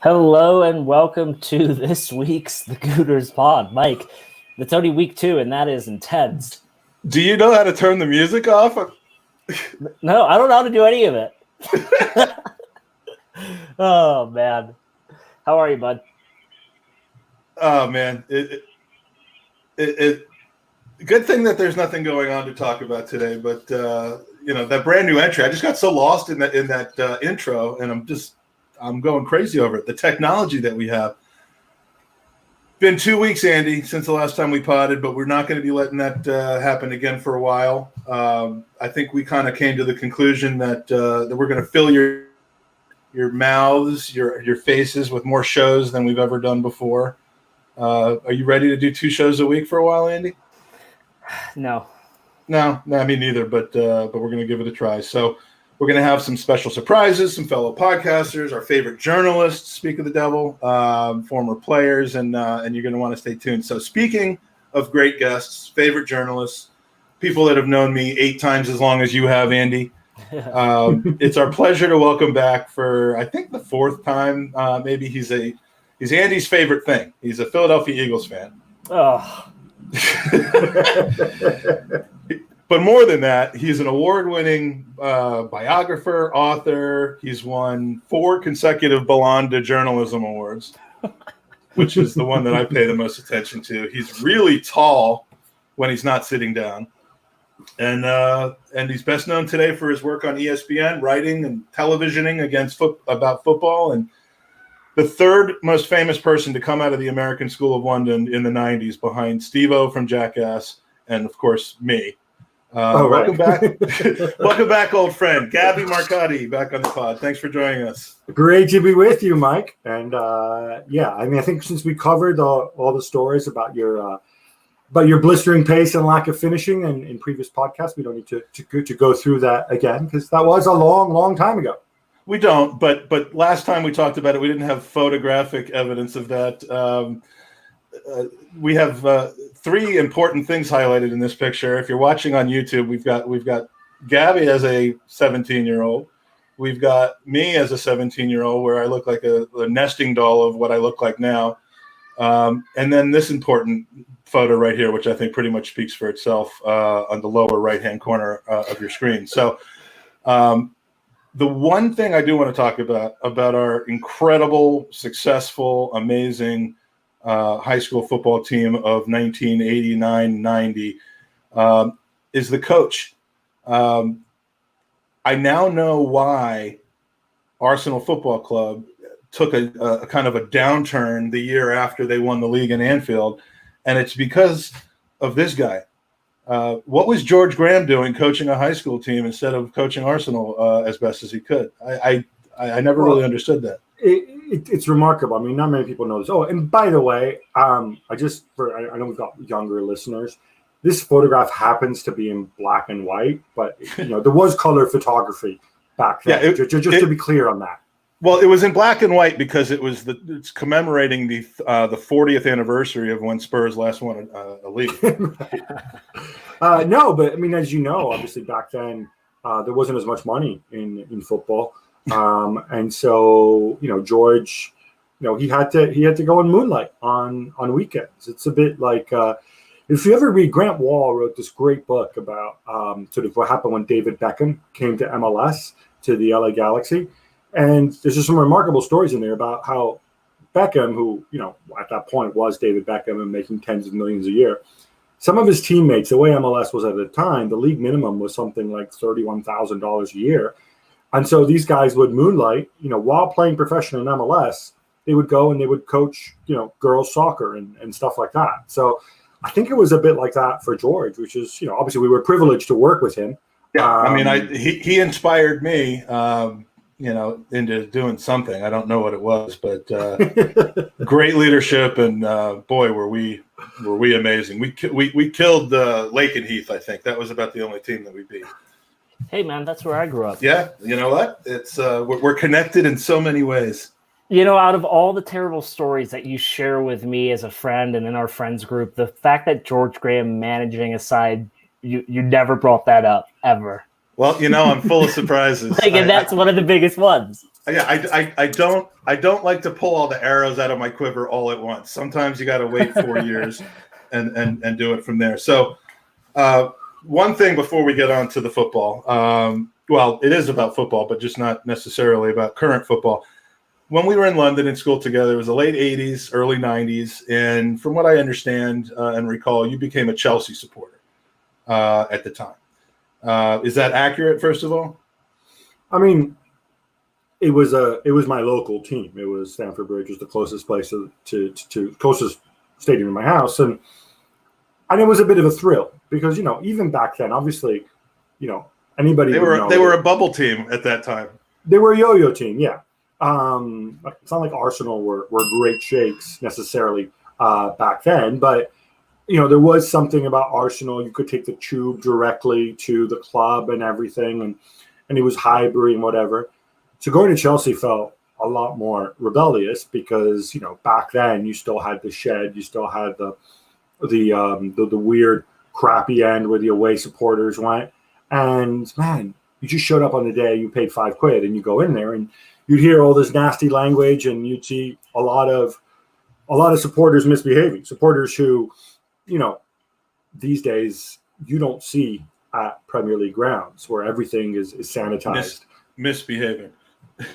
Hello and welcome to this week's The Gooters Pod. Mike, it's only week 2 and that is intense. Do you know how to turn the music off? No, I don't know how to do any of it. Oh, man. How are you, bud? Oh, man. Good thing that there's nothing going on to talk about today, but, that brand new entry, I just got so lost in that intro, and I'm going crazy over it. The technology that we have. Been 2 weeks, Andy, since the last time we potted, but we're not going to be letting that happen again for a while. I think we kind of came to the conclusion that we're going to fill your mouths, your faces with more shows than we've ever done before. Are you ready to do 2 shows a week for a while, Andy? No, me neither, but we're going to give it a try. So we're going to have some special surprises, some fellow podcasters, our favorite journalists, speak of the devil, former players, and you're going to want to stay tuned. So speaking of great guests, favorite journalists, people that have known me 8 times as long as you have, Andy, it's our pleasure to welcome back for, I think, the 4th time. Maybe he's Andy's favorite thing. He's a Philadelphia Eagles fan. Oh. But more than that, he's an award-winning biographer, author. He's won 4 consecutive Ballon de Journalism awards, which is the one that I pay the most attention to. He's really tall when he's not sitting down. And he's best known today for his work on ESPN, writing and televisioning about football. And the 3rd most famous person to come out of the American School of London in the 90s, behind Steve-O from Jackass and, of course, me. Welcome back. Welcome back, old friend. Gabby Marcotti back on the pod. Thanks for joining us. Great to be with you, Mike. And I think since we covered all the stories about your blistering pace and lack of finishing in previous podcasts, we don't need to go through that again, because that was a long, long time ago. We don't, but last time we talked about it, we didn't have photographic evidence of that. We have 3 important things highlighted in this picture. If you're watching on YouTube, we've got Gabby as a 17-year-old. We've got me as a 17-year-old, where I look like a nesting doll of what I look like now. And then this important photo right here, which I think pretty much speaks for itself, on the lower right-hand corner of your screen. So the one thing I do want to talk about our incredible, successful, amazing high school football team of 1989-90 is the coach. I now know why Arsenal Football Club took a kind of a downturn the year after they won the league in Anfield, and it's because of this guy. What was George Graham doing coaching a high school team instead of coaching Arsenal as best as he could? I never really understood that. It's remarkable. I mean, not many people know this. Oh, and by the way, I know we've got younger listeners. This photograph happens to be in black and white, but there was color photography back then. Yeah, just to be clear on that. Well, it was in black and white because it's commemorating the 40th anniversary of when Spurs last won a league. No, but I mean, as you know, obviously back then there wasn't as much money in football. And so, George, he had to go and moonlight on weekends. It's a bit like, if you ever read, Grant Wall wrote this great book about sort of what happened when David Beckham came to MLS, to the LA Galaxy. And there's just some remarkable stories in there about how Beckham, who, at that point was David Beckham and making tens of millions a year, some of his teammates, the way MLS was at the time, the league minimum was something like $31,000 a year. And so these guys would moonlight, while playing professional in MLS, they would go and they would coach, girls soccer and stuff like that. So I think it was a bit like that for George, which is, obviously we were privileged to work with him. Yeah, he inspired me, into doing something. I don't know what it was, but great leadership, and boy, were we amazing. We killed Lake and Heath. I think that was about the only team that we beat. Hey, man, that's where I grew up. Yeah, you know what? It's we're connected in so many ways. Out of all the terrible stories that you share with me as a friend and in our friends group, the fact that George Graham managing aside, you never brought that up, ever. Well, I'm full of surprises. And that's one of the biggest ones. Yeah, I don't like to pull all the arrows out of my quiver all at once. Sometimes you got to wait 4 years and do it from there. So one thing before we get on to the football, well, it is about football, but just not necessarily about current football. When we were in London in school together, it was the late 80s, early 90s. And from what I understand and recall, you became a Chelsea supporter at the time. Is that accurate, first of all? I mean, it was my local team. It was Stamford Bridge was the closest place to closest stadium in my house. And it was a bit of a thrill because, even back then, obviously, anybody they were a bubble team at that time. They were a yo-yo team, yeah. It's not like Arsenal were great shakes necessarily back then, but there was something about Arsenal. You could take the tube directly to the club and everything, and it was Highbury and whatever. So going to Chelsea felt a lot more rebellious because back then you still had the shed, you still had the weird crappy end where the away supporters went, and man, you just showed up on the day, you paid £5 and you go in there and you'd hear all this nasty language and you'd see a lot of supporters misbehaving, supporters who these days you don't see at Premier League grounds where everything is sanitized. Misbehaving.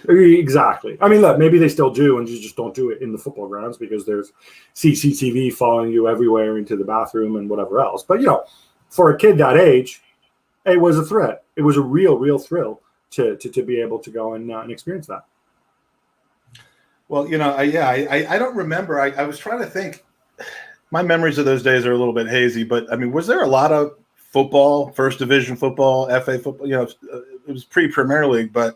Exactly. I mean, look, maybe they still do and you just don't do it in the football grounds because there's CCTV following you everywhere into the bathroom and whatever else. But for a kid that age, it was a threat. It was a real thrill to be able to go and experience that. Well, I don't remember. I was trying to think. My memories of those days are a little bit hazy, but I mean, was there a lot of football, first division football, FA football? It was pre-Premier League, but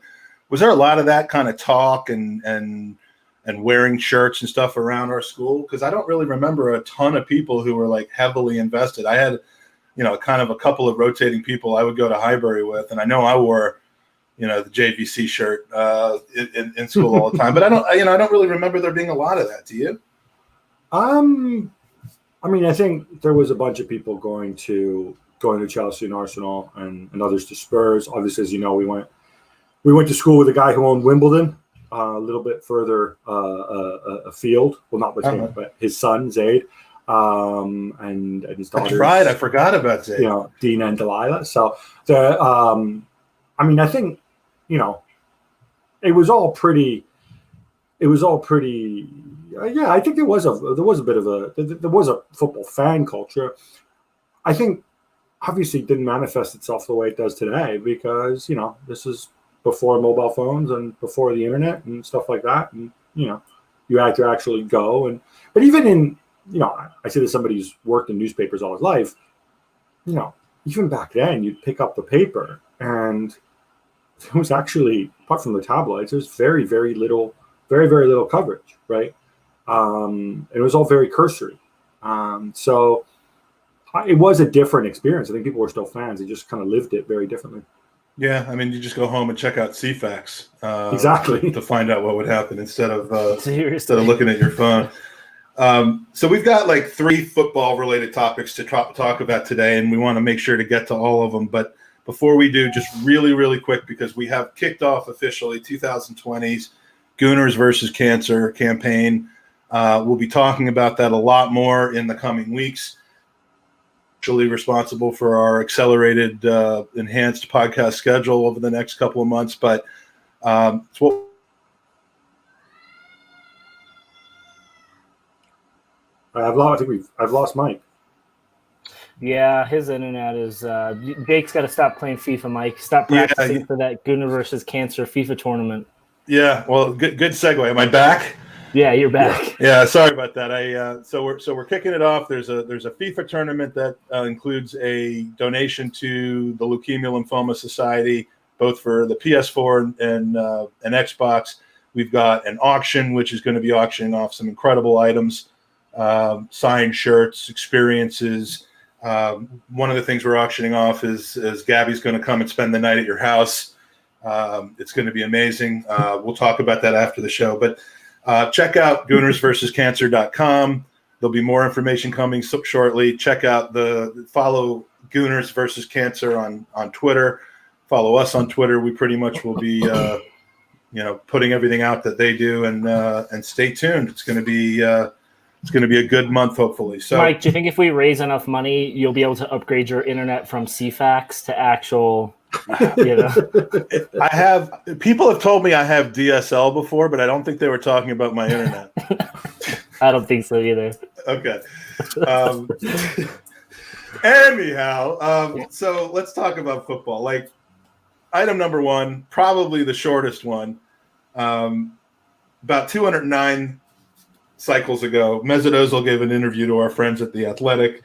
was there a lot of that kind of talk and wearing shirts and stuff around our school? Because I don't really remember a ton of people who were like heavily invested. I had, kind of a couple of rotating people I would go to Highbury with, and I know I wore, the JVC shirt in school all the time. But I don't really remember there being a lot of that. Do you? I mean, I think there was a bunch of people going to Chelsea and Arsenal and others to Spurs. Obviously, as you know, we went to school with a guy who owned Wimbledon, a little bit further afield. Well, not with him, but his son Zaid, and his daughters. That's right. I forgot about Zaid. Dina and Delilah. So I mean, I think it was all pretty. Yeah, I think there was a football fan culture. I think obviously it didn't manifest itself the way it does today because this is before mobile phones and before the internet and stuff like that, and you had to actually go but even in I say this, somebody who's worked in newspapers all his life, even back then you'd pick up the paper and there was actually, apart from the tabloids, there's very little coverage, right? It was all very cursory. So it was a different experience. I think people were still fans. They just kind of lived it very differently. Yeah, I mean, you just go home and check out CFAX exactly to find out what would happen instead of looking at your phone. So we've got like 3 football-related topics to talk about today, and we want to make sure to get to all of them. But before we do, just really quick, because we have kicked off officially 2020's Gooners versus Cancer campaign. We'll be talking about that a lot more in the coming weeks. Actually responsible for our accelerated, enhanced podcast schedule over the next couple of months. But it's what I've lost Mike. Yeah, his internet is. Jake's got to stop playing FIFA, Mike. Stop practicing for that Gooner versus Cancer FIFA tournament. Yeah, well, good segue. Am I back? Yeah, you're back. Yeah, sorry about that. So we're kicking it off. There's a FIFA tournament that includes a donation to the Leukemia Lymphoma Society, both for the PS4 and Xbox. We've got an auction, which is going to be auctioning off some incredible items, signed shirts, experiences. One of the things we're auctioning off is Gabby's going to come and spend the night at your house. It's going to be amazing. We'll talk about that after the show, but check out goonersversuscancer.com. There'll be more information coming shortly. Follow Gooners versus Cancer on Twitter. Follow us on Twitter. We pretty much will be putting everything out that they do, and stay tuned. It's going to be a good month, hopefully. So, Mike, do you think if we raise enough money, you'll be able to upgrade your internet from CFAX to actual? People have told me I have DSL before, but I don't think they were talking about my internet. I don't think so either. Okay. Anyhow, so let's talk about football. Like, item number one, probably the shortest one. About 209 cycles ago, Mesut Ozil gave an interview to our friends at The Athletic.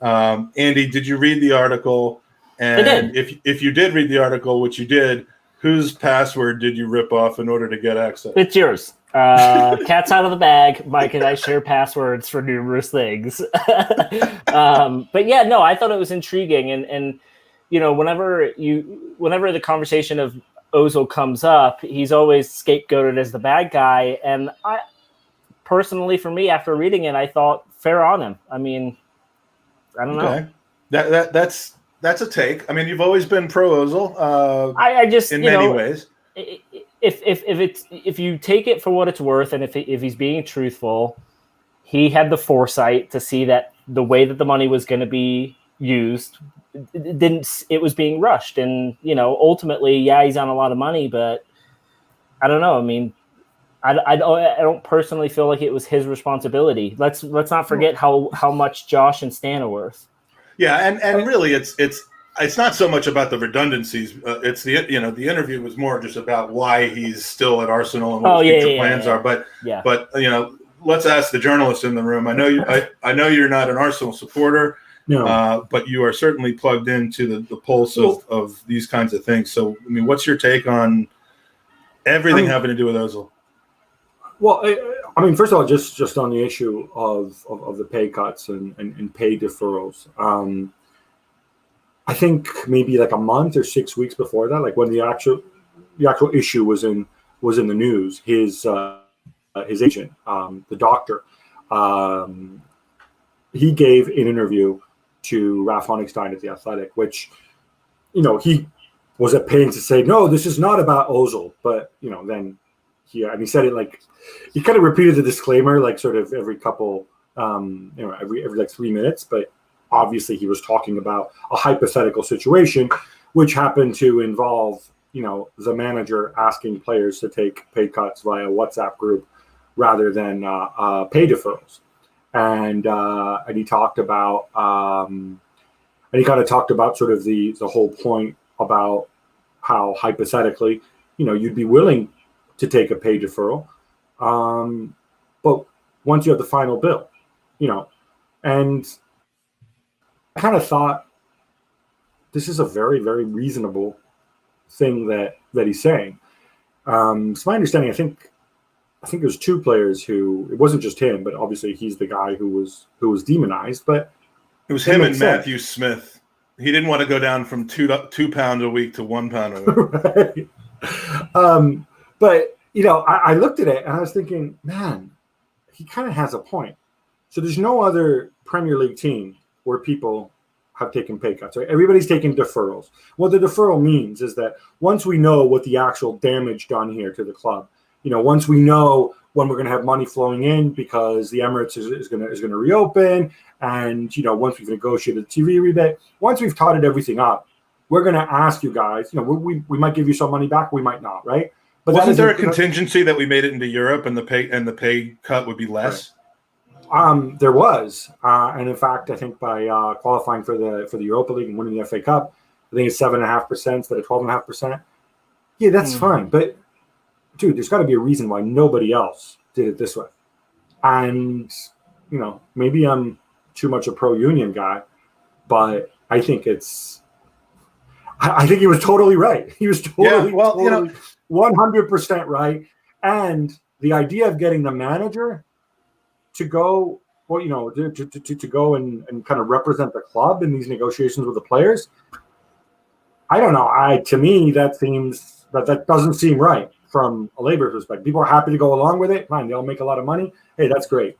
Andy, did you read the article? And I did. If you did read the article, which you did, whose password did you rip off in order to get access? It's yours. Cat's out of the bag. Mike and I share passwords for numerous things. But yeah, no, I thought it was intriguing. And whenever the conversation of Ozil comes up, he's always scapegoated as the bad guy. And I personally, for me, after reading it, I thought fair on him. I mean, I don't know. That's a take. I mean, you've always been pro Ozil. I just in many ways. If you take it for what it's worth, and if he's being truthful, he had the foresight to see that the way that the money was going to be used, it was being rushed, and ultimately, yeah, he's on a lot of money, but I don't know. I mean, I don't personally feel like it was his responsibility. Let's not forget how much Josh and Stan are worth. Yeah, and really, it's not so much about the redundancies. It's the interview was more just about why he's still at Arsenal and what his future plans are. But let's ask the journalist in the room. I know you're not an Arsenal supporter, but you are certainly plugged into the pulse of these kinds of things. So, I mean, what's your take on everything having to do with Ozil? Well, I mean, first of all, just on the issue of the pay cuts and pay deferrals, I think maybe like a month or 6 weeks before that, like when the actual issue was in the news, his agent, the doctor, he gave an interview to Ralph Honigstein at The Athletic, which he was at pains to say, no, this is not about Ozil, but then. And he said it like he kind of repeated the disclaimer like sort of every couple every like 3 minutes, but obviously he was talking about a hypothetical situation which happened to involve the manager asking players to take pay cuts via WhatsApp group rather than pay deferrals, and he talked about and he kind of talked about sort of the whole point about how hypothetically you'd be willing to take a pay deferral, but once you have the final bill, and I kind of thought this is a very, very reasonable thing that he's saying. It's my understanding. I think there's two players who, it wasn't just him, but obviously he's the guy who was demonized. But it was him and Matthew Smith. He didn't want to go down from two pounds a week to 1 pound a week. Right. But, I looked at it and I was thinking, man, he kind of has a point. So there's no other Premier League team where people have taken pay cuts, right? Everybody's taking deferrals. What the deferral means is that once we know what the actual damage done here to the club, once we know when we're going to have money flowing in because the Emirates is going to reopen, and, once we've negotiated the TV rebate, once we've totted everything up, we're going to ask you guys, we might give you some money back, we might not, right? But wasn't there a contingency that we made it into Europe and the pay cut would be less? Right. There was, and in fact, I think by qualifying for the Europa League and winning the FA Cup, I think it's 7.5% instead of 12.5%. Yeah, that's fine, but dude, there's got to be a reason why nobody else did it this way. And maybe I'm too much a pro-union guy, but I think I think he was totally right. He was totally 100% right. And the idea of getting the manager to go, to go and kind of represent the club in these negotiations with the players, I don't know. To me, that doesn't seem right from a labor perspective. People are happy to go along with it. Fine, they all make a lot of money. Hey, that's great,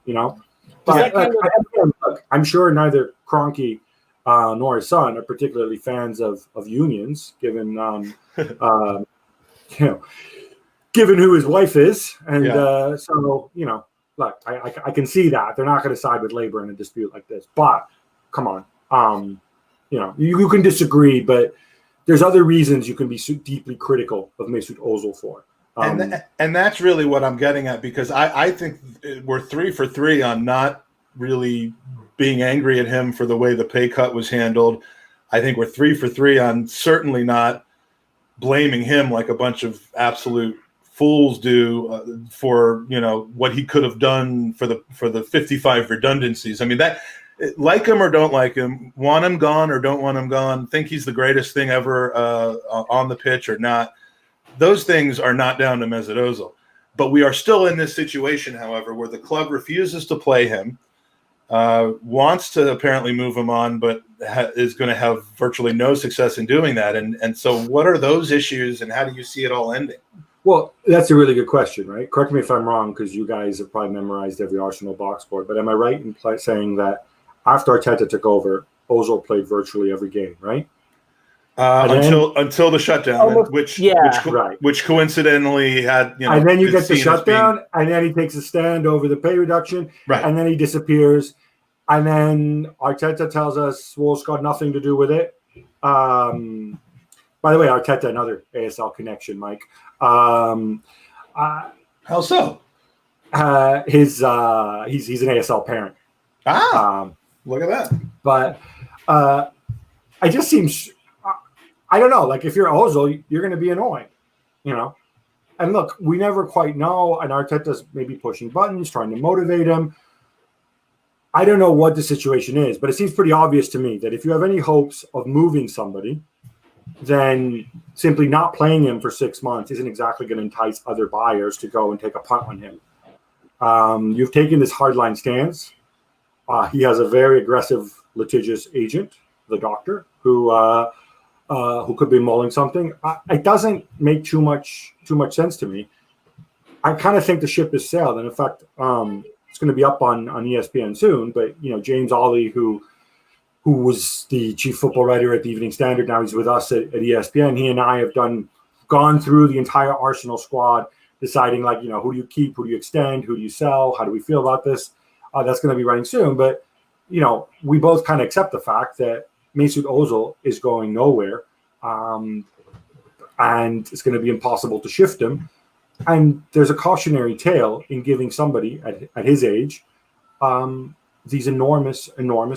But look, I'm sure neither Kroenke nor his son are particularly fans of unions, given given who his wife is, and Yeah. so look, I can see that they're not going to side with labor in a dispute like this. But come on, you can disagree, but there's other reasons you can be deeply critical of Mesut Ozil for. And that's really what I'm getting at, because I think we're 3 for 3 on not really being angry at him for the way the pay cut was handled. I think we're 3 for 3 on certainly not blaming him like a bunch of absolute fools do for what he could have done for the 55 redundancies. I mean, that, like him or don't like him, want him gone or don't want him gone, think he's the greatest thing ever on the pitch or not, those things are not down to Mesut Ozil. But we are still in this situation, however, where the club refuses to play him, wants to apparently move him on, but is going to have virtually no success in doing that. And so what are those issues, and how do you see it all ending? Well, that's a really good question, right? Correct me if I'm wrong, because you guys have probably memorized every Arsenal box score. But am I right in saying that after Arteta took over, Ozil played virtually every game, right? Until the shutdown, which coincidentally had and then you get the shutdown, and then he takes a stand over the pay reduction, right, and then he disappears, and then Arteta tells us Wolves got nothing to do with it. By the way, Arteta, another ASL connection, Mike. How so? He's an ASL parent. Look at that. But I just seems. I don't know. Like, if you're Ozil, you're going to be annoying, And look, we never quite know. And Arteta's maybe pushing buttons, trying to motivate him. I don't know what the situation is, but it seems pretty obvious to me that if you have any hopes of moving somebody, then simply not playing him for 6 months isn't exactly going to entice other buyers to go and take a punt on him. You've taken this hardline stance. He has a very aggressive, litigious agent, the doctor, who could be mulling something. It doesn't make too much sense to me. I kind of think the ship has sailed, and in fact, it's going to be up on ESPN soon. But James Ollie, who was the chief football writer at the Evening Standard, now he's with us at ESPN. He and I have gone through the entire Arsenal squad, deciding who do you keep, who do you extend, who do you sell, how do we feel about this. That's going to be running soon, but we both kind of accept the fact that Mesut Ozil is going nowhere, and it's going to be impossible to shift him. And there's a cautionary tale in giving somebody at his age these enormous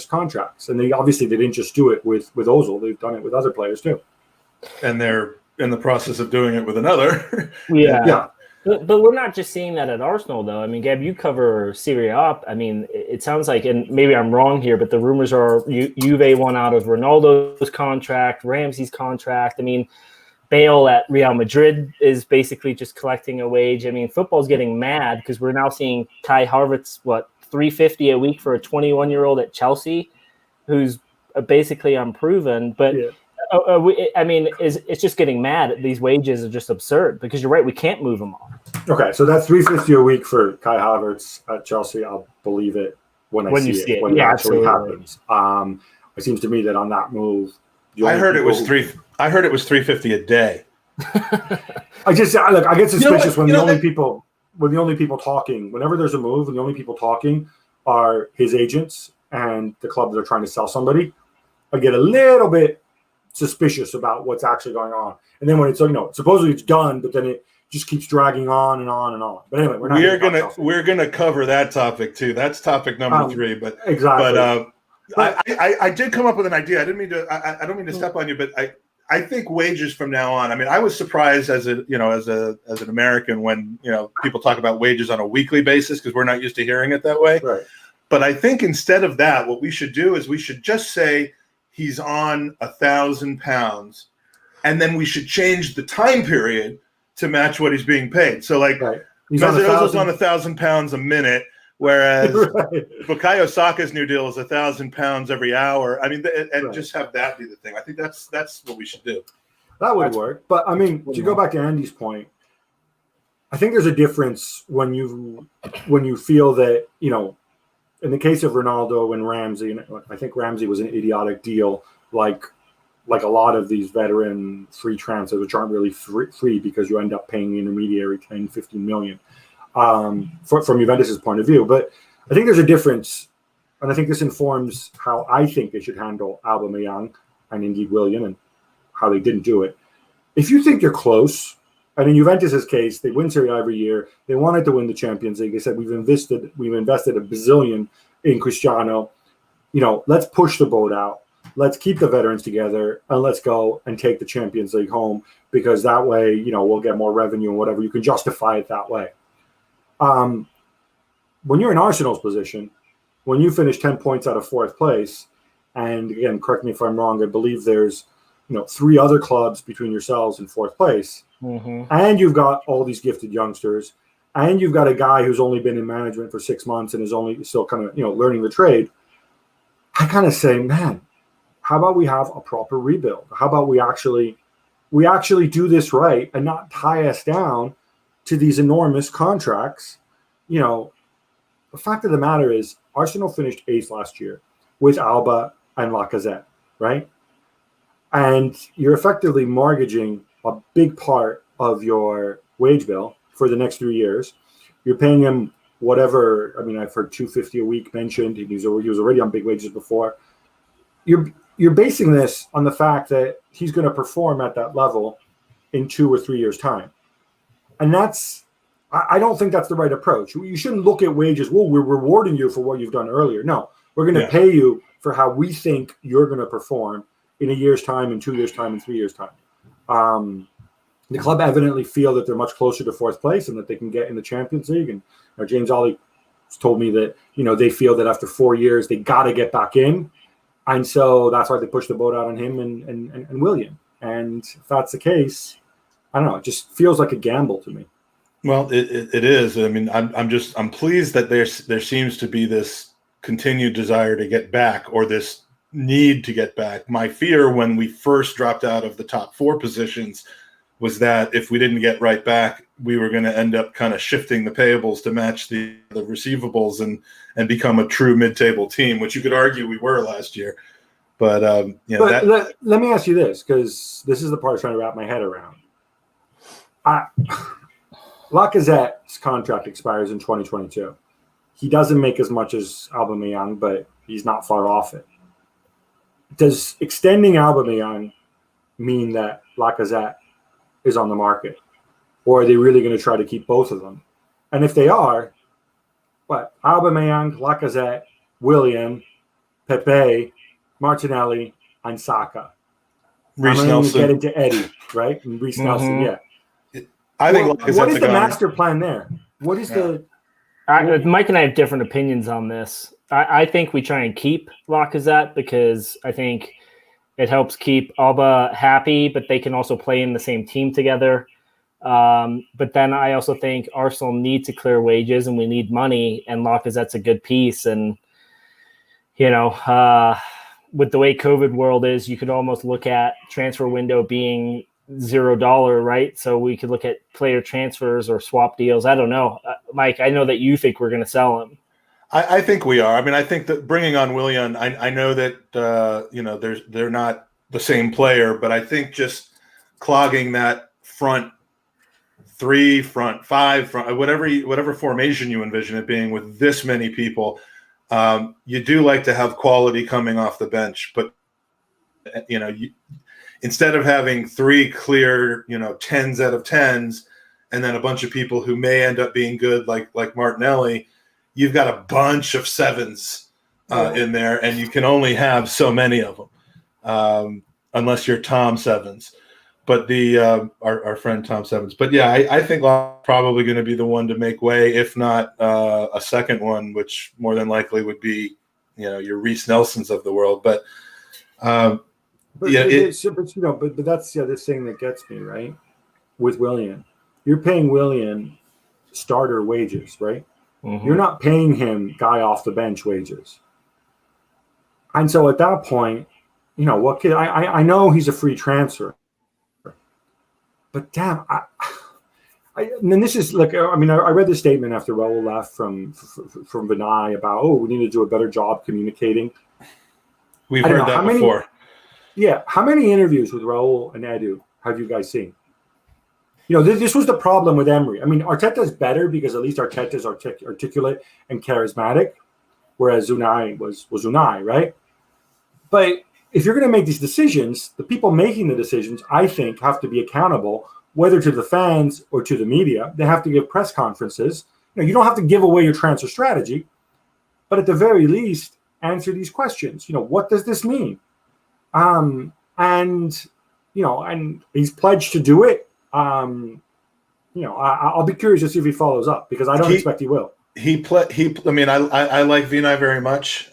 contracts. And they didn't just do it with Ozil; they've done it with other players too. And they're in the process of doing it with another. Yeah. But we're not just seeing that at Arsenal, though. I mean, Gab, you cover Serie A. I mean, it sounds like, and maybe I'm wrong here, but the rumors are Juve won out of Ronaldo's contract, Ramsey's contract. I mean, Bale at Real Madrid is basically just collecting a wage. I mean, football's getting mad because we're now seeing Kai Havertz, $350 a week for a 21-year-old at Chelsea, who's basically unproven. But it's just getting mad. These wages are just absurd because you're right. We can't move them all. Okay, so that's $350 a week for Kai Havertz at Chelsea. I'll believe it when you see it. When it actually happens. It seems to me that on that move, I heard it was $350 a day. I get suspicious when the only people talking, whenever there's a move, and the only people talking are his agents and the club that are trying to sell somebody. I get a little bit suspicious about what's actually going on. And then when it's supposedly it's done, but then it just keeps dragging on and on and on. But anyway, we're gonna cover that topic too. That's topic number 3. But exactly. But I did come up with an idea. I don't mean to step on you, but I think wages from now on. I mean, I was surprised as an American when people talk about wages on a weekly basis because we're not used to hearing it that way. Right. But I think instead of that, what we should do is we should just say he's on £1,000, and then we should change the time period to match what he's being paid. So, Mesut Ozil's on £1,000 a minute, whereas Bukayo Saka's new deal is £1,000 every hour. I mean, just have that be the thing. I think that's what we should do. That would work. But I mean, to go back to Andy's point, I think there's a difference when you feel that in the case of Ronaldo and Ramsey, and I think Ramsey was an idiotic deal. Like, like a lot of these veteran free transfers, which aren't really free because you end up paying the intermediary 10, 15 million from Juventus's point of view. But I think there's a difference, and I think this informs how I think they should handle Aubameyang and indeed Willian, and how they didn't do it. If you think you're close, and in Juventus's case, they win Serie A every year. They wanted to win the Champions League. They said, we've invested a bazillion in Cristiano. Let's push the boat out. Let's keep the veterans together, and let's go and take the Champions League home, because that way, we'll get more revenue and whatever. You can justify it that way. When you're in Arsenal's position, when you finish 10 points out of fourth place, and again, correct me if I'm wrong, I believe there's 3 other clubs between yourselves in fourth place, and you've got all these gifted youngsters, and you've got a guy who's only been in management for 6 months and is only still kind of learning the trade. I kind of say, man, how about we have a proper rebuild? How about we actually do this right and not tie us down to these enormous contracts? The fact of the matter is, Arsenal finished 8th last year with Alba and Lacazette, right? And you're effectively mortgaging a big part of your wage bill for the next 3 years. You're paying him whatever. I mean, I've heard $250 a week mentioned. He was already on big wages before. You're basing this on the fact that he's going to perform at that level in 2 or 3 years' time. And I don't think that's the right approach. You shouldn't look at wages. Well, we're rewarding you for what you've done earlier. No, we're going to pay you for how we think you're going to perform in a year's time, in 2 years' time, in 3 years' time. The club evidently feel that they're much closer to fourth place and that they can get in the Champions League. And James Ollie told me that, they feel that after 4 years, they got to get back in. And so that's why they pushed the boat out on him and Willian. And if that's the case, I don't know. It just feels like a gamble to me. Well, it is. I mean, I'm pleased that there seems to be this continued desire to get back, or this need to get back. My fear when we first dropped out of the top 4 positions was that if we didn't get right back, we were going to end up kind of shifting the payables to match the receivables and become a true mid-table team, which you could argue we were last year. But let me ask you this, because this is the part I'm trying to wrap my head around. Lacazette's contract expires in 2022. He doesn't make as much as Aubameyang, but he's not far off it. Does extending Aubameyang mean that Lacazette is on the market? Or are they really going to try to keep both of them? And if they are, what? Aubameyang, Lacazette, Willian, Pepe, Martinelli, and Saka. Reece Nelson. Get into Eddie, right? And Reece Nelson, yeah. I think what is the master plan there? What is Mike and I have different opinions on this. I think we try and keep Lacazette because I think it helps keep Alba happy, but they can also play in the same team together. But then I also think Arsenal need to clear wages and we need money, and Lacazette's a good piece. And, with the way COVID world is, you could almost look at transfer window being $0, right? So we could look at player transfers or swap deals. I don't know. Mike, I know that you think we're going to sell him. I think we are. I mean, I think that bringing on Willian, I know that, they're not the same player, but I think just clogging that front 3, front 5, whatever formation you envision it being with this many people, you do like to have quality coming off the bench. But, instead of having 3 clear, 10s out of 10s, and then a bunch of people who may end up being good, like Martinelli, you've got a bunch of 7s in there, and you can only have so many of them, unless you're Tom Sevens. But our friend Tom Sevens. But yeah, I think probably going to be the one to make way, if not a second one, which more than likely would be, your Reece Nelsons of the world. But that's the other thing that gets me, right? With Willian, you're paying Willian starter wages, right? Mm-hmm. You're not paying him guy off the bench wages. And so at that point, I know he's a free transfer, but damn, this is like, I read the statement after Raul left from Vinay about, we need to do a better job communicating. We've heard that before. Yeah. How many interviews with Raul and Edu have you guys seen? This was the problem with Emery. I mean, Arteta's better because at least Arteta's articulate and charismatic, whereas Unai was Unai, right? But if you're going to make these decisions, the people making the decisions, I think, have to be accountable, whether to the fans or to the media. They have to give press conferences. You don't have to give away your transfer strategy, but at the very least, answer these questions. What does this mean? And he's pledged to do it. I'll be curious to see if he follows up because I don't expect he will. I like Vinay very much.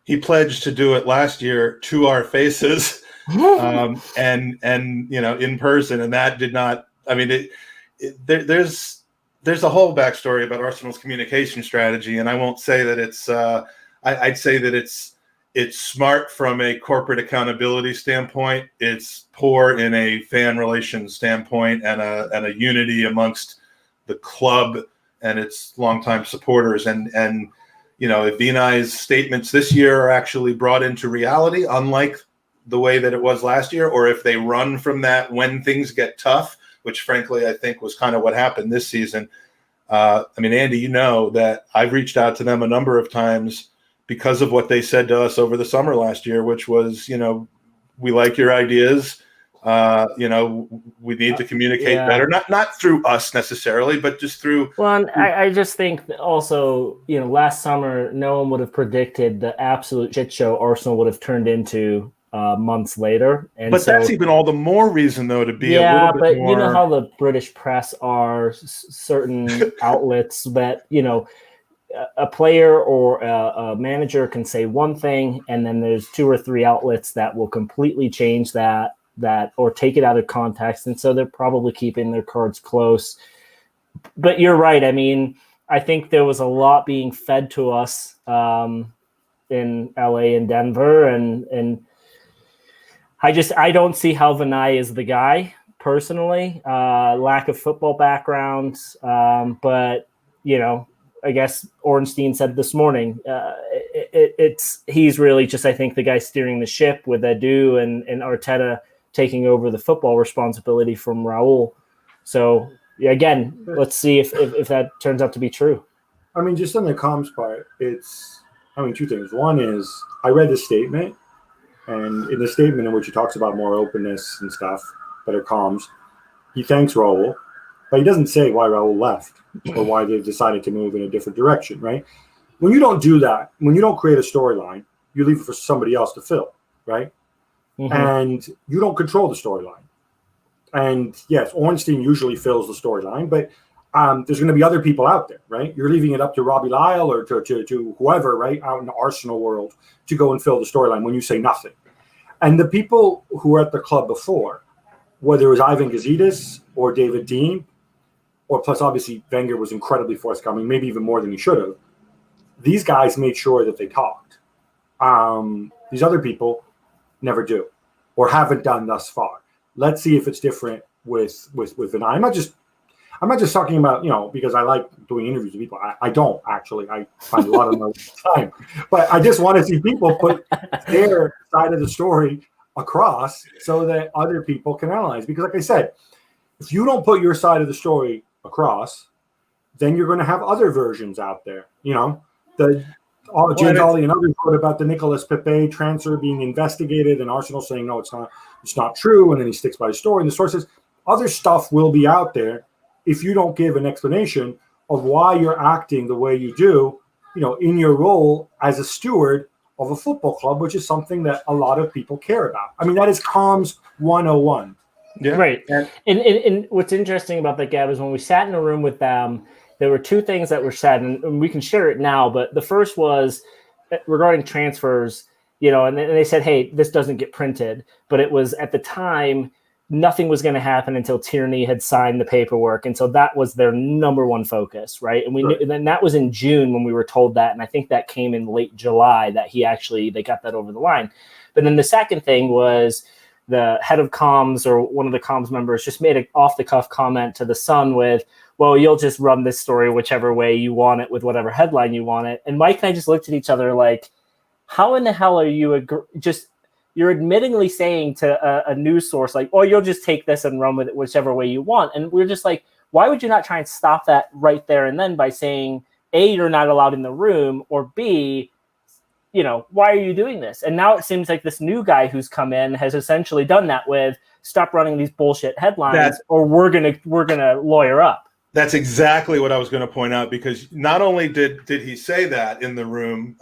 He pledged to do it last year to our faces, and in person, and that did not. I mean, there's a whole backstory about Arsenal's communication strategy, and I won't say that it's. I'd say that it's smart from a corporate accountability standpoint. It's poor in a fan relations standpoint and a unity amongst the club and its longtime supporters. And if Vinay's statements this year are actually brought into reality, unlike the way that it was last year, or if they run from that when things get tough, which frankly I think was kind of what happened this season. Andy, that I've reached out to them a number of times because of what they said to us over the summer last year, which was, we like your ideas. We need to communicate better, not through us necessarily, but just through. Well, I just think that also, last summer, no one would have predicted the absolute shit show Arsenal would have turned into months later. But that's even all the more reason, though, to be a little bit more. Yeah, but you know how the British press are, certain outlets that, a player or a manager can say one thing, and then there's 2 or 3 outlets that will completely change that or take it out of context. And so they're probably keeping their cards close. But you're right. I mean, I think there was a lot being fed to us in LA and Denver. And I don't see how Vinay is the guy personally, lack of football background. But, I guess Ornstein said this morning, he's really just, I think, the guy steering the ship with Edu and Arteta taking over the football responsibility from Raul. So again, let's see if that turns out to be true. I mean, just on the comms part, it's 2 things. One is I read the statement, and in the statement in which he talks about more openness and stuff, better comms, he thanks Raul, but he doesn't say why Raul left or why they've decided to move in a different direction, right? When you don't do that, when you don't create a storyline, you leave it for somebody else to fill, right? Mm-hmm. And you don't control the storyline. And yes, Ornstein usually fills the storyline, but there's going to be other people out there, right? You're leaving it up to Robbie Lyle or to whoever, right, out in the Arsenal world to go and fill the storyline when you say nothing. And the people who were at the club before, whether it was Ivan Gazidis or David Dean, or plus obviously Wenger was incredibly forthcoming, maybe even more than he should have, these guys made sure that they talked. These other people never do or haven't done thus far. Let's see if it's different with Vinay. I'm not just talking about, because I like doing interviews with people. I don't actually. I find a lot of my time. But I just want to see people put their side of the story across so that other people can analyze. Because like I said, if you don't put your side of the story across, then you're going to have other versions out there. James Ollie and others wrote about the Nicolas Pepe transfer being investigated and Arsenal saying, no, it's not true. And then he sticks by his story. And the source says other stuff will be out there if you don't give an explanation of why you're acting the way you do, in your role as a steward of a football club, which is something that a lot of people care about. I mean, that is comms 101. Yeah. Right. And what's interesting about that, Gab, is when we sat in a room with them, there were 2 things that were said, and we can share it now. But the first was regarding transfers, and they said, hey, this doesn't get printed. But it was at the time, nothing was going to happen until Tierney had signed the paperwork. And so that was their number one focus, right? And we knew, and then that was in June when we were told that. And I think that came in late July that they got that over the line. But then the second thing was the head of comms or one of the comms members just made an off-the-cuff comment to the Sun with, well, you'll just run this story whichever way you want it with whatever headline you want it. And Mike and I just looked at each other like, how in the hell are you just, you're admittingly saying to a news source like, "Oh, you'll just take this and run with it whichever way you want." And we're just like, why would you not try and stop that right there and then by saying, A, you're not allowed in the room, or B, why are you doing this? And now it seems like this new guy who's come in has essentially done that with, stop running these bullshit headlines, or we're gonna lawyer up. That's exactly what I was going to point out, because not only did he say that in the room,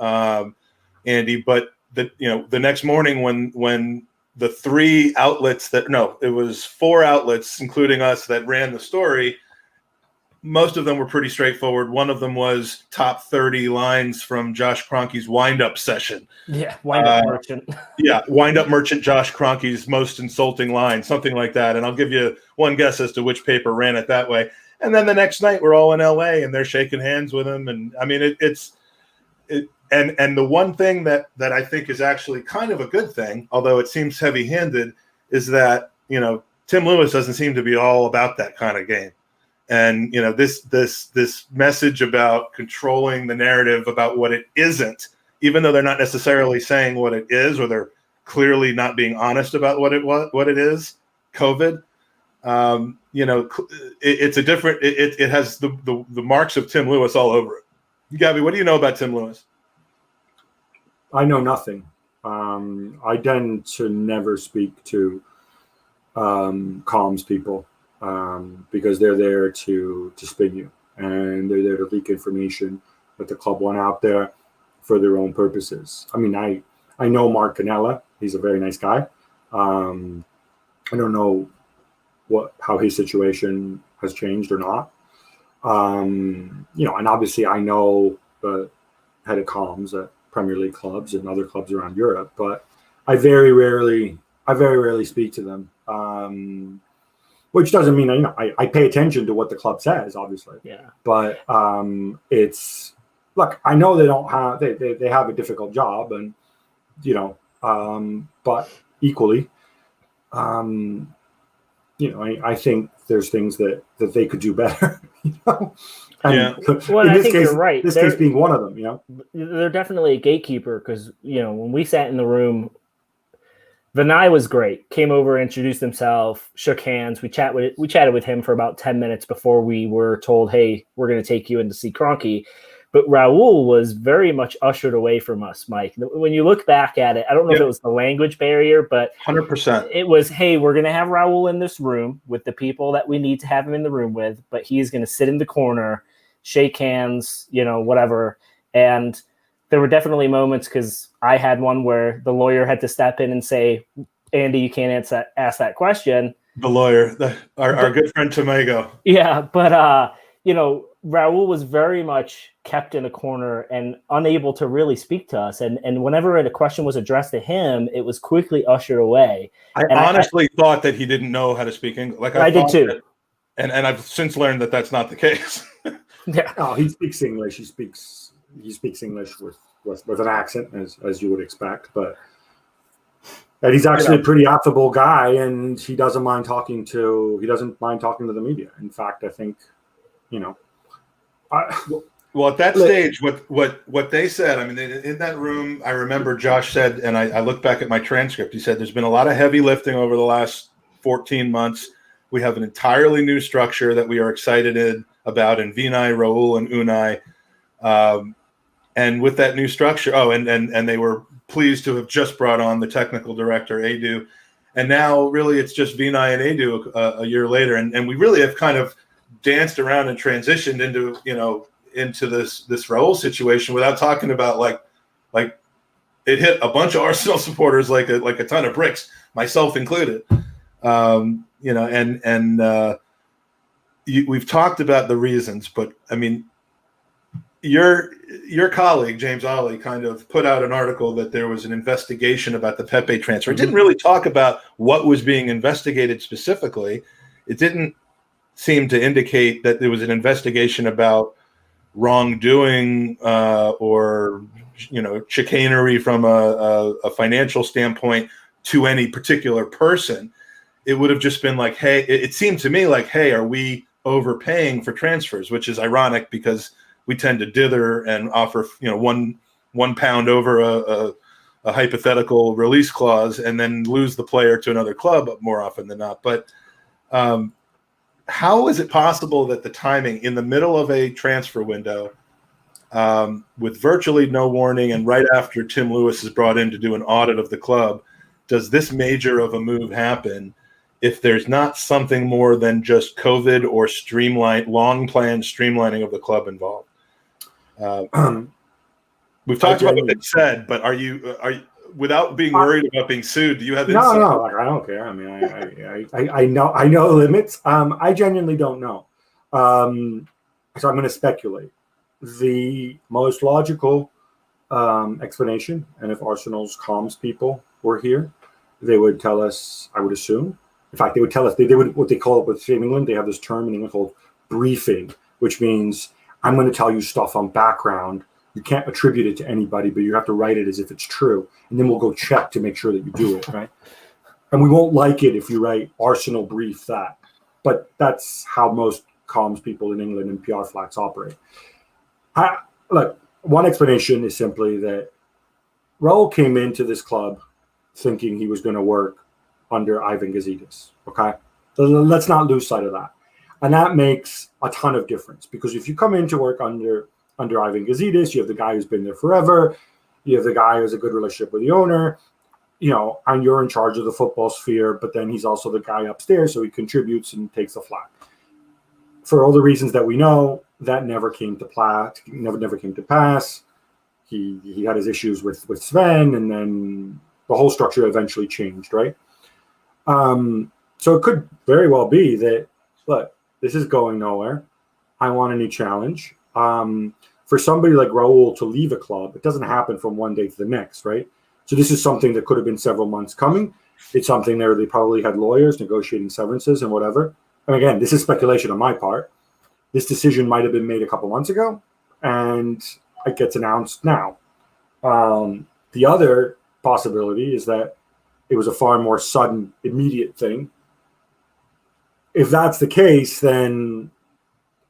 Andy, but the next morning when the it was 4 outlets, including us, that ran the story. Most of them were pretty straightforward. One of them was top 30 lines from Josh Kroenke's wind-up session. Yeah, wind-up merchant. Yeah, wind-up merchant Josh Kroenke's most insulting line, something like that. And I'll give you one guess as to which paper ran it that way. And then the next night, we're all in LA, and they're shaking hands with him. And I mean, and the one thing that I think is actually kind of a good thing, although it seems heavy-handed, is that Tim Lewis doesn't seem to be all about that kind of game. And this message about controlling the narrative about what it isn't, even though they're not necessarily saying what it is, or they're clearly not being honest about what it is, COVID. It's a different. It has the marks of Tim Lewis all over it. Gabby, what do you know about Tim Lewis? I know nothing. I tend to never speak to comms people. Because they're there to spin you, and they're there to leak information that the club want out there for their own purposes. I mean, I know Mark Canella. He's a very nice guy. I don't know how his situation has changed or not. And obviously I know the head of comms at Premier League clubs and other clubs around Europe, but I very rarely speak to them. Which doesn't mean I pay attention to what the club says, obviously. Yeah. But look, I know they don't have they have a difficult job, and but equally, I think there's things that they could do better. And well, I think you're right. This case being one of them. They're definitely a gatekeeper, because when we sat in the room, Vinay was great. Came over, introduced himself, shook hands. We chatted with him for about 10 minutes before we were told, "Hey, we're going to take you in to see Kroenke." But Raul was very much ushered away from us, Mike. When you look back at it, I don't know if it was the language barrier, but 100%. It was, "Hey, we're going to have Raul in this room with the people that we need to have him in the room with, but he's going to sit in the corner, shake hands, whatever." And there were definitely moments, because I had one where the lawyer had to step in and say, "Andy, you can't ask that question." The lawyer, our good friend Tomago. Yeah, but Raul was very much kept in a corner and unable to really speak to us. And whenever a question was addressed to him, it was quickly ushered away. I honestly thought that he didn't know how to speak English. Like I did too. And I've since learned that that's not the case. Yeah. Oh, he speaks English. He speaks English with an accent, as you would expect, and he's actually a pretty affable guy, and he doesn't mind talking to the media. In fact, I think, well, at that stage, what they said, I mean, in that room, I remember Josh said, and I look back at my transcript, he said, "There's been a lot of heavy lifting over the last 14 months. We have an entirely new structure that we are excited about in Vinay, Raul, and Unai. And with that new structure, and they were pleased to have just brought on the technical director, Edu. And now really it's just Vinay and Edu a year later. And we really have kind of danced around and transitioned into this Raul situation without talking about like it hit a bunch of Arsenal supporters like a ton of bricks, myself included. We've talked about the reasons, but I mean, your colleague, James Ollie, kind of put out an article that there was an investigation about the Pepe transfer. It didn't really talk about what was being investigated specifically. It didn't seem to indicate that there was an investigation about wrongdoing or chicanery from a financial standpoint to any particular person. It would have just been like, hey, it seemed to me like, hey, are we overpaying for transfers? Which is ironic because we tend to dither and offer, £1 over a a hypothetical release clause and then lose the player to another club more often than not. But how is it possible that the timing in the middle of a transfer window, with virtually no warning and right after Tim Lewis is brought in to do an audit of the club, does this major of a move happen if there's not something more than just COVID or long-planned streamlining of the club involved? We've talked about what they said, but are you without being worried about being sued? Do you have insight? No, I don't care. I mean, I know the limits. I genuinely don't know, so I'm going to speculate. The most logical explanation, and if Arsenal's comms people were here, they would tell us. I would assume. In fact, they would tell us they would what they call it with in England. They have this term in England called briefing, which means I'm going to tell you stuff on background. You can't attribute it to anybody, but you have to write it as if it's true. And then we'll go check to make sure that you do it, right? And we won't like it if you write Arsenal brief that. But that's how most comms people in England and PR flats operate. Look, one explanation is simply that Raul came into this club thinking he was going to work under Ivan Gazidis, okay? So let's not lose sight of that. And that makes a ton of difference because if you come in to work under Ivan Gazidis, you have the guy who's been there forever, you have the guy who has a good relationship with the owner, and you're in charge of the football sphere, but then he's also the guy upstairs, so he contributes and takes the flak. For all the reasons that we know, that never came to never came to pass. He had his issues with Sven, and then the whole structure eventually changed, right? So it could very well be that, look, this is going nowhere. I want a new challenge. For somebody like Raul to leave a club, it doesn't happen from one day to the next, right? So this is something that could have been several months coming. It's something there they probably had lawyers negotiating severances and whatever. And again, this is speculation on my part. This decision might have been made a couple months ago, and it gets announced now. The other possibility is that it was a far more sudden, immediate thing. If that's the case, then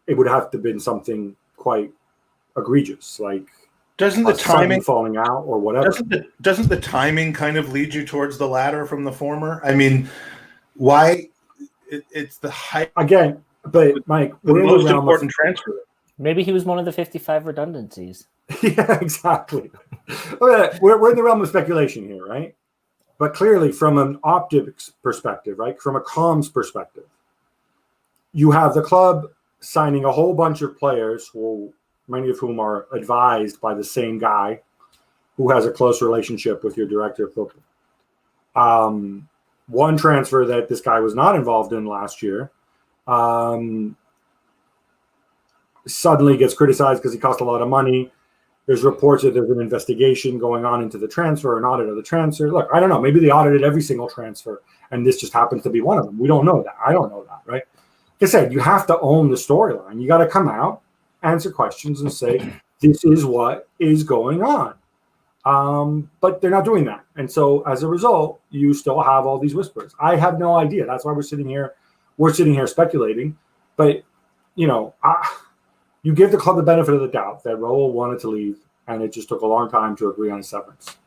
it would have to have been something quite egregious, like doesn't the timing falling out or whatever. Doesn't the timing kind of lead you towards the latter from the former? I mean, why? It's the height again, but Mike, the most important transfer. Maybe he was one of the 55 redundancies. Yeah, exactly. We're in the realm of speculation here, right? But clearly, from an optics perspective, right, from a comms perspective, you have the club signing a whole bunch of players, many of whom are advised by the same guy who has a close relationship with your director of football. One transfer that this guy was not involved in last year suddenly gets criticized because he cost a lot of money. There's reports that there's an investigation going on into the transfer, an audit of the transfer. Look, I don't know. Maybe they audited every single transfer, and this just happens to be one of them. We don't know that. I don't know that, right? Like I said, you have to own the storyline. You got to come out, answer questions, and say, this is what is going on. But they're not doing that. And so as a result, you still have all these whispers. I have no idea. That's why we're sitting here. We're sitting here speculating. But, you give the club the benefit of the doubt that Raul wanted to leave, and it just took a long time to agree on a severance.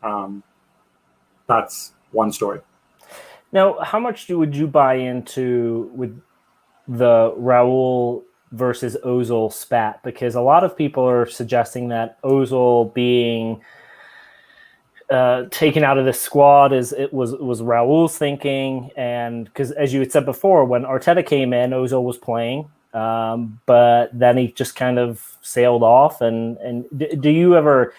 That's one story. Now, how much would you buy into with the Raul versus Ozil spat? Because a lot of people are suggesting that Ozil being taken out of the squad was Raul's thinking, and because as you had said before, when Arteta came in, Ozil was playing. But then he just kind of sailed off. And have you ever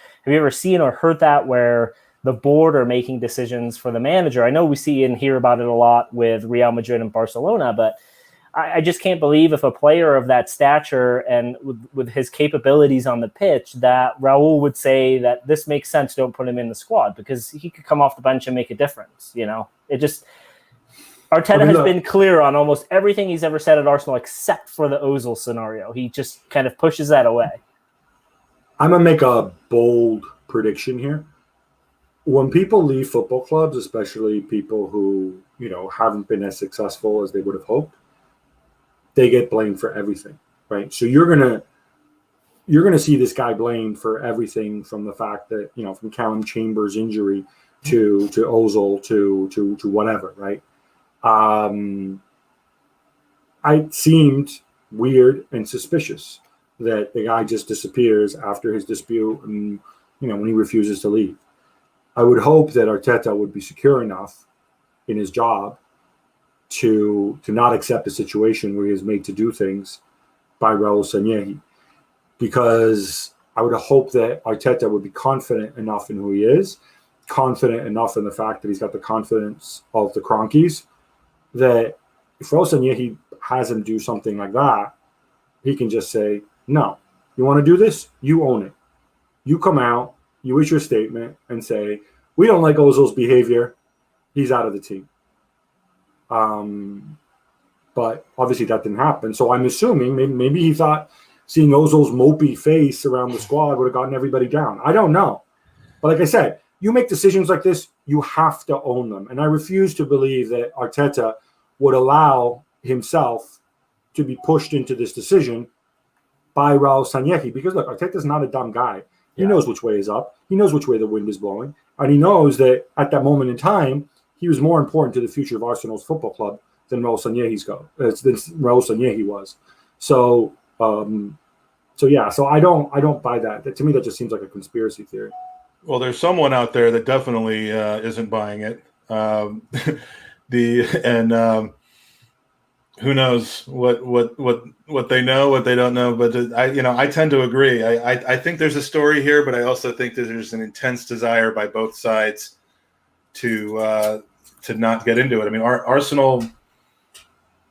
seen or heard that where the board are making decisions for the manager? I know we see and hear about it a lot with Real Madrid and Barcelona, but I just can't believe if a player of that stature and with his capabilities on the pitch that Raul would say that this makes sense, don't put him in the squad, because he could come off the bench and make a difference. Arteta has been clear on almost everything he's ever said at Arsenal except for the Ozil scenario. He just kind of pushes that away. I'm going to make a bold prediction here. When people leave football clubs, especially people who, haven't been as successful as they would have hoped, they get blamed for everything, right? So you're going to, you're going to see this guy blamed for everything from the fact that, from Callum Chambers' injury to Ozil to whatever, right? It seemed weird and suspicious that the guy just disappears after his dispute and, when he refuses to leave. I would hope that Arteta would be secure enough in his job to not accept a situation where he is made to do things by Raul Sanllehi, because I would hope that Arteta would be confident enough in who he is, confident enough in the fact that he's got the confidence of the Cronkies, that if Raul Sanllehi has him do something like that, he can just say, no, you want to do this? You own it. You come out, you issue a statement and say, we don't like Ozil's behavior. He's out of the team. But obviously that didn't happen. So I'm assuming maybe he thought seeing Ozil's mopey face around the squad would have gotten everybody down. I don't know. But like I said, you make decisions like this, you have to own them. And I refuse to believe that Arteta would allow himself to be pushed into this decision by Raul Sanllehi. Because look, Arteta's not a dumb guy. He knows which way is up. He knows which way the wind is blowing. And he knows that at that moment in time, he was more important to the future of Arsenal's football club than Raul Sanllehi was. So I don't buy that. To me, that just seems like a conspiracy theory. Well, there's someone out there that definitely isn't buying it. Who knows what they know, what they don't know. But I tend to agree. I think there's a story here, but I also think that there's an intense desire by both sides to not get into it. I mean, Arsenal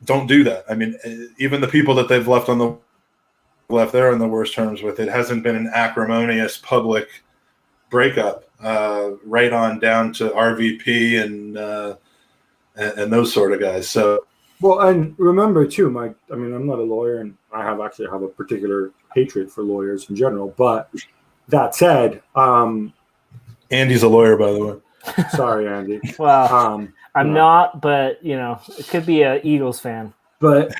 don't do that. I mean, even the people that they've left there on the worst terms with, it hasn't been an acrimonious public breakup, right on down to RVP and those sort of guys. So. Well, and remember too, Mike, I mean, I'm not a lawyer, and I have a particular hatred for lawyers in general. But that said, Andy's a lawyer, by the way. Sorry, Andy. Well, I'm not, but it could be an Eagles fan. But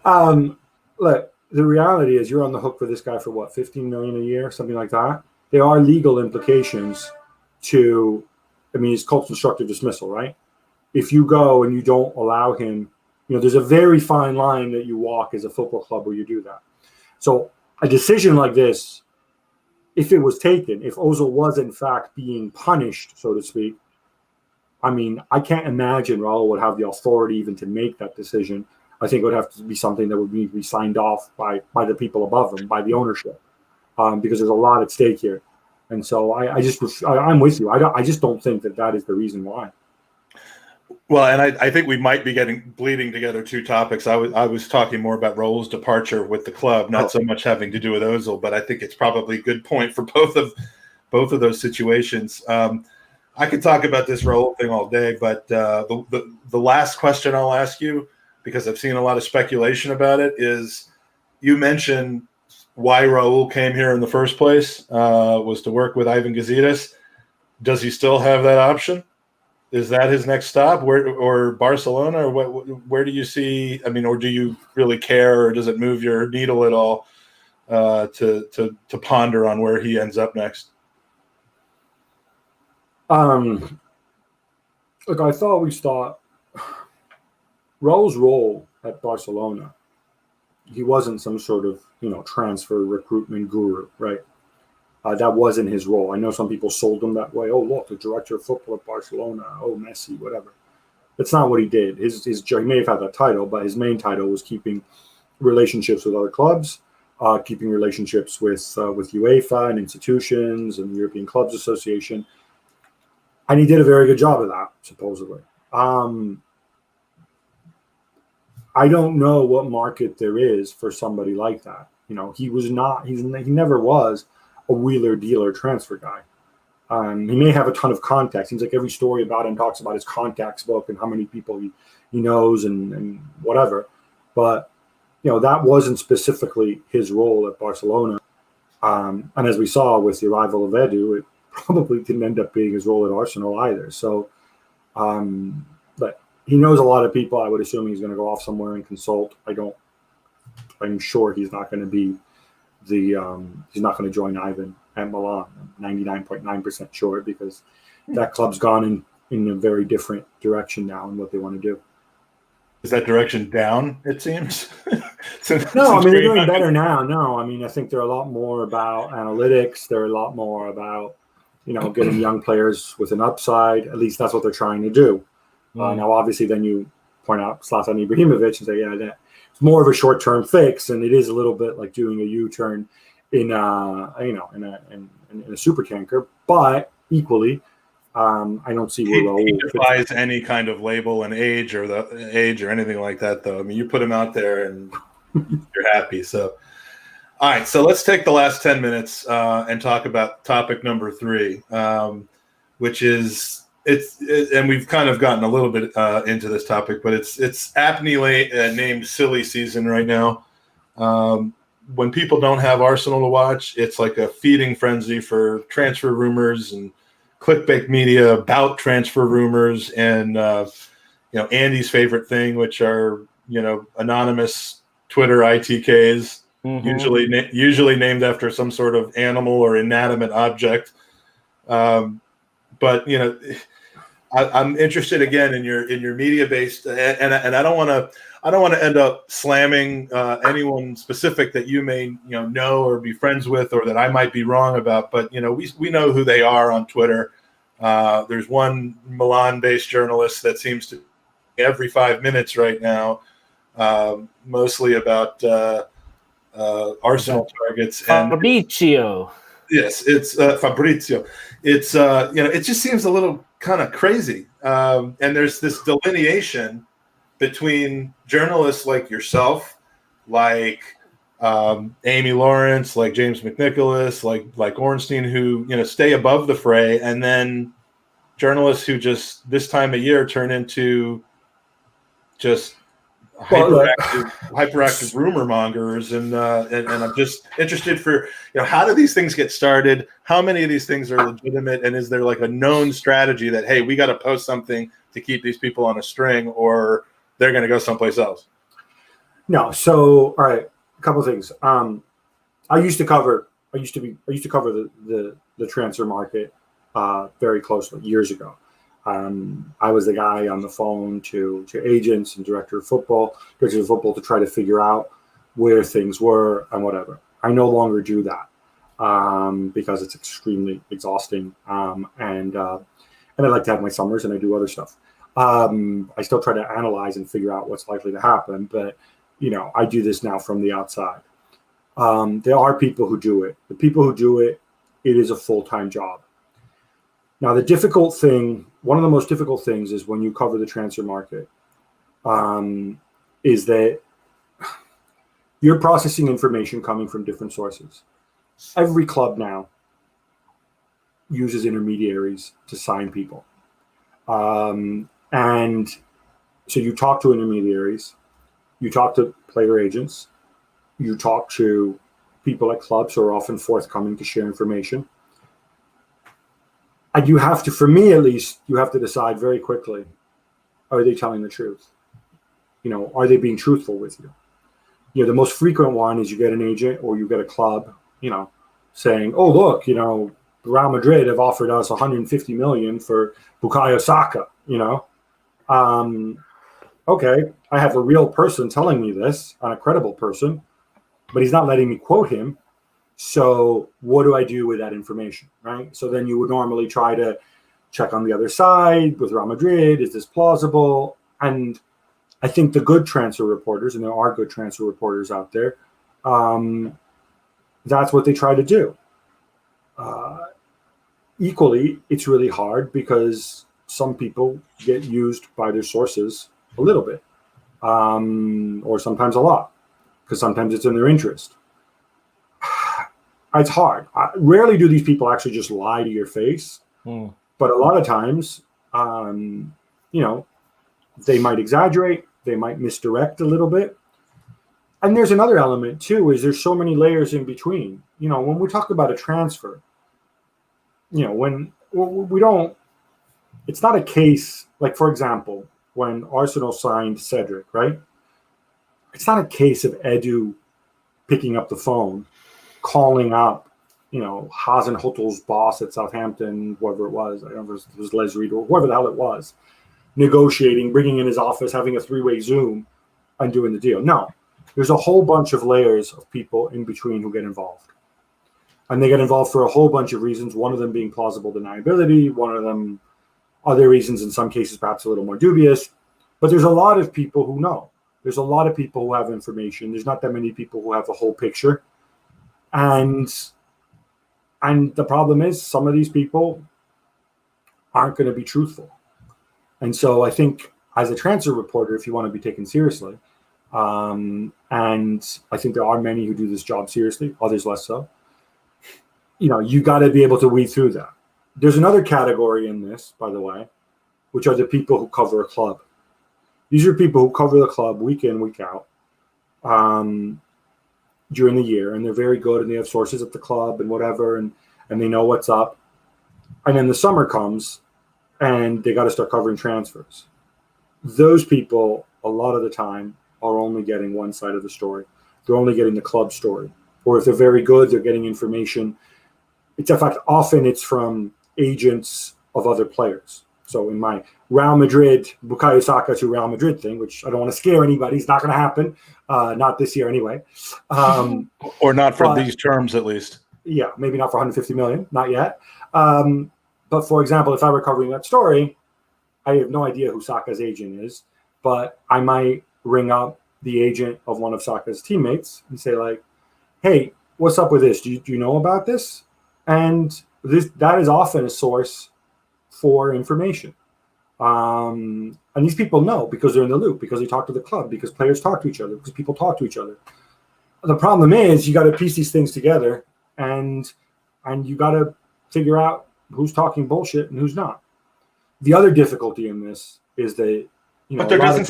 look, the reality is you're on the hook for this guy for what, $15 million a year, something like that. There are legal implications it's called constructive dismissal, right? If you go and you don't allow him, there's a very fine line that you walk as a football club where you do that. So a decision like this, if it was taken, if Ozil was in fact being punished, so to speak, I mean, I can't imagine Raul would have the authority even to make that decision. I think it would have to be something that would need to be signed off by the people above him, by the ownership, because there's a lot at stake here. And so I'm with you. I just don't think that is the reason why. Well, and I think we might be bleeding together two topics. I was talking more about Raul's departure with the club, not so much having to do with Ozil, but I think it's probably a good point for both of those situations. I could talk about this Raul thing all day, but the last question I'll ask you, because I've seen a lot of speculation about it, is you mentioned why Raul came here in the first place, was to work with Ivan Gazidis. Does he still have that option? Is that his next stop, or Barcelona, or where do you see? I mean, or do you really care, or does it move your needle at all to ponder on where he ends up next? Look, I thought Raul's role at Barcelona, he wasn't some sort of transfer recruitment guru, right? That wasn't his role. I know some people sold him that way. Oh, look, the director of football at Barcelona. Oh, Messi, whatever. That's not what he did. He may have had that title, but his main title was keeping relationships with other clubs, keeping relationships with UEFA and institutions and the European Clubs Association. And he did a very good job of that, supposedly. I don't know what market there is for somebody like that. He never was a wheeler dealer transfer guy. He may have a ton of contacts. Seems like every story about him talks about his contacts book and how many people he knows and whatever. But that wasn't specifically his role at Barcelona. And as we saw with the arrival of Edu, it probably didn't end up being his role at Arsenal either. So, but he knows a lot of people. I would assume he's going to go off somewhere and consult. I'm sure he's not going to be he's not going to join Ivan at Milan. I'm 99.9% sure, because that club's gone in a very different direction now in what they want to do. Is that direction down, it seems? No, I mean, they're doing better now. No, I mean, I think they're a lot more about analytics. They're a lot more about, getting young players with an upside. At least that's what they're trying to do. Now, obviously, then you point out Zlatan Ibrahimovic and say, yeah, it's more of a short-term fix, and it is a little bit like doing a U-turn in a super tanker. But equally, I don't see where he defies any kind of label and age or anything like that, though. I mean, you put him out there and you're happy. So, all right. So let's take the last 10 minutes and talk about topic number 3, which is and we've kind of gotten a little bit into this topic, but it's aptly named silly season right now. When people don't have Arsenal to watch, it's like a feeding frenzy for transfer rumors and clickbait media about transfer rumors, and Andy's favorite thing, which are anonymous Twitter ITKs, usually named after some sort of animal or inanimate object. But I'm interested again in your media based, and I don't want to end up slamming anyone specific that you may know or be friends with, or that I might be wrong about. But we know who they are on Twitter. There's one Milan-based journalist that seems to every 5 minutes right now, mostly about Arsenal targets. And Fabrizio. Yes, it's Fabrizio. It's it just seems a little kind of crazy. And there's this delineation between journalists like yourself, like Amy Lawrence, like James McNicholas, like Ornstein, who stay above the fray, and then journalists who just this time of year turn into just hyperactive rumor mongers, and I'm just interested for how do these things get started? How many of these things are legitimate, and is there like a known strategy that, hey, we got to post something to keep these people on a string, or they're going to go someplace else? No. So, all right, a couple of things. I used to cover the transfer market very closely years ago. I was the guy on the phone to agents and directors of football to try to figure out where things were and whatever. I no longer do that because it's extremely exhausting. And I like to have my summers, and I do other stuff. I still try to analyze and figure out what's likely to happen, but I do this now from the outside. There are people who do it. The people who do it, it is a full-time job. Now, one of the most difficult things is when you cover the transfer market, is that you're processing information coming from different sources. Every club now uses intermediaries to sign people. And so you talk to intermediaries, you talk to player agents, you talk to people at clubs who are often forthcoming to share information. And you have to, for me at least, you have to decide very quickly, are they telling the truth? Are they being truthful with you? The most frequent one is you get an agent or you get a club, saying, oh, look, Real Madrid have offered us 150 million for Bukayo Saka, Okay, I have a real person telling me this, a credible person, but he's not letting me quote him. So what do I do with that information, right? So then you would normally try to check on the other side with Real Madrid. Is this plausible? And I think the good transfer reporters, and there are good transfer reporters out there, that's what they try to do. Equally, it's really hard because some people get used by their sources a little bit, or sometimes a lot, because sometimes it's in their interest. It's hard. Rarely do these people actually just lie to your face, but a lot of times, they might exaggerate, they might misdirect a little bit. And there's another element too, is there's so many layers in between. When we talk about a transfer, when we don't, it's not a case, like, for example, when Arsenal signed Cedric, right? It's not a case of Edu picking up the phone, calling up, Hasenhüttl's boss at Southampton, whoever it was. I don't know if it was Les Reed or whoever the hell it was, negotiating, bringing in his office, having a 3-way Zoom, and doing the deal. No, there's a whole bunch of layers of people in between who get involved. And they get involved for a whole bunch of reasons, one of them being plausible deniability, one of them other reasons, in some cases perhaps a little more dubious. But there's a lot of people who know. There's a lot of people who have information. There's not that many people who have the whole picture. And the problem is some of these people aren't going to be truthful. And so I think as a transfer reporter, if you want to be taken seriously, and I think there are many who do this job seriously, others less so, you got to be able to weed through that. There's another category in this, by the way, which are the people who cover a club. These are people who cover the club week in, week out during the year, and they're very good, and they have sources at the club and whatever, and they know what's up. And then the summer comes, and they got to start covering transfers. Those people, a lot of the time, are only getting one side of the story. They're only getting the club story. Or if they're very good, they're getting information. In fact, often it's from agents of other players. So in my Real Madrid, Bukayo Saka to Real Madrid thing, which I don't want to scare anybody, it's not going to happen. Not this year anyway. Or not for these terms, at least. Yeah, maybe not for 150 million, not yet. But for example, if I were covering that story, I have no idea who Saka's agent is, but I might ring up the agent of one of Saka's teammates and say like, hey, what's up with this? Do you know about this? And that is often a source for information. And these people know because they're in the loop, because they talk to the club, because players talk to each other, because people talk to each other. The problem is you got to piece these things together and you got to figure out who's talking bullshit and who's not. The other difficulty in this is that, but there doesn't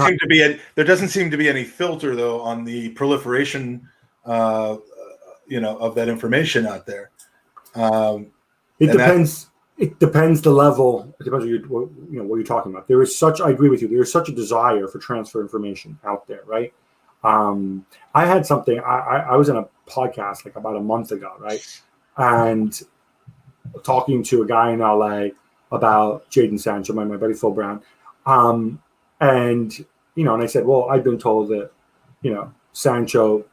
seem to be any filter though on the proliferation, of that information out there. It depends. It depends the level. It depends what you're talking about. I agree with you. There is such a desire for transfer information out there, right? I had something. I was in a podcast like about a month ago, right, and talking to a guy in LA about Jadon Sancho, my buddy Phil Brown, and I said, well, I've been told that Sancho,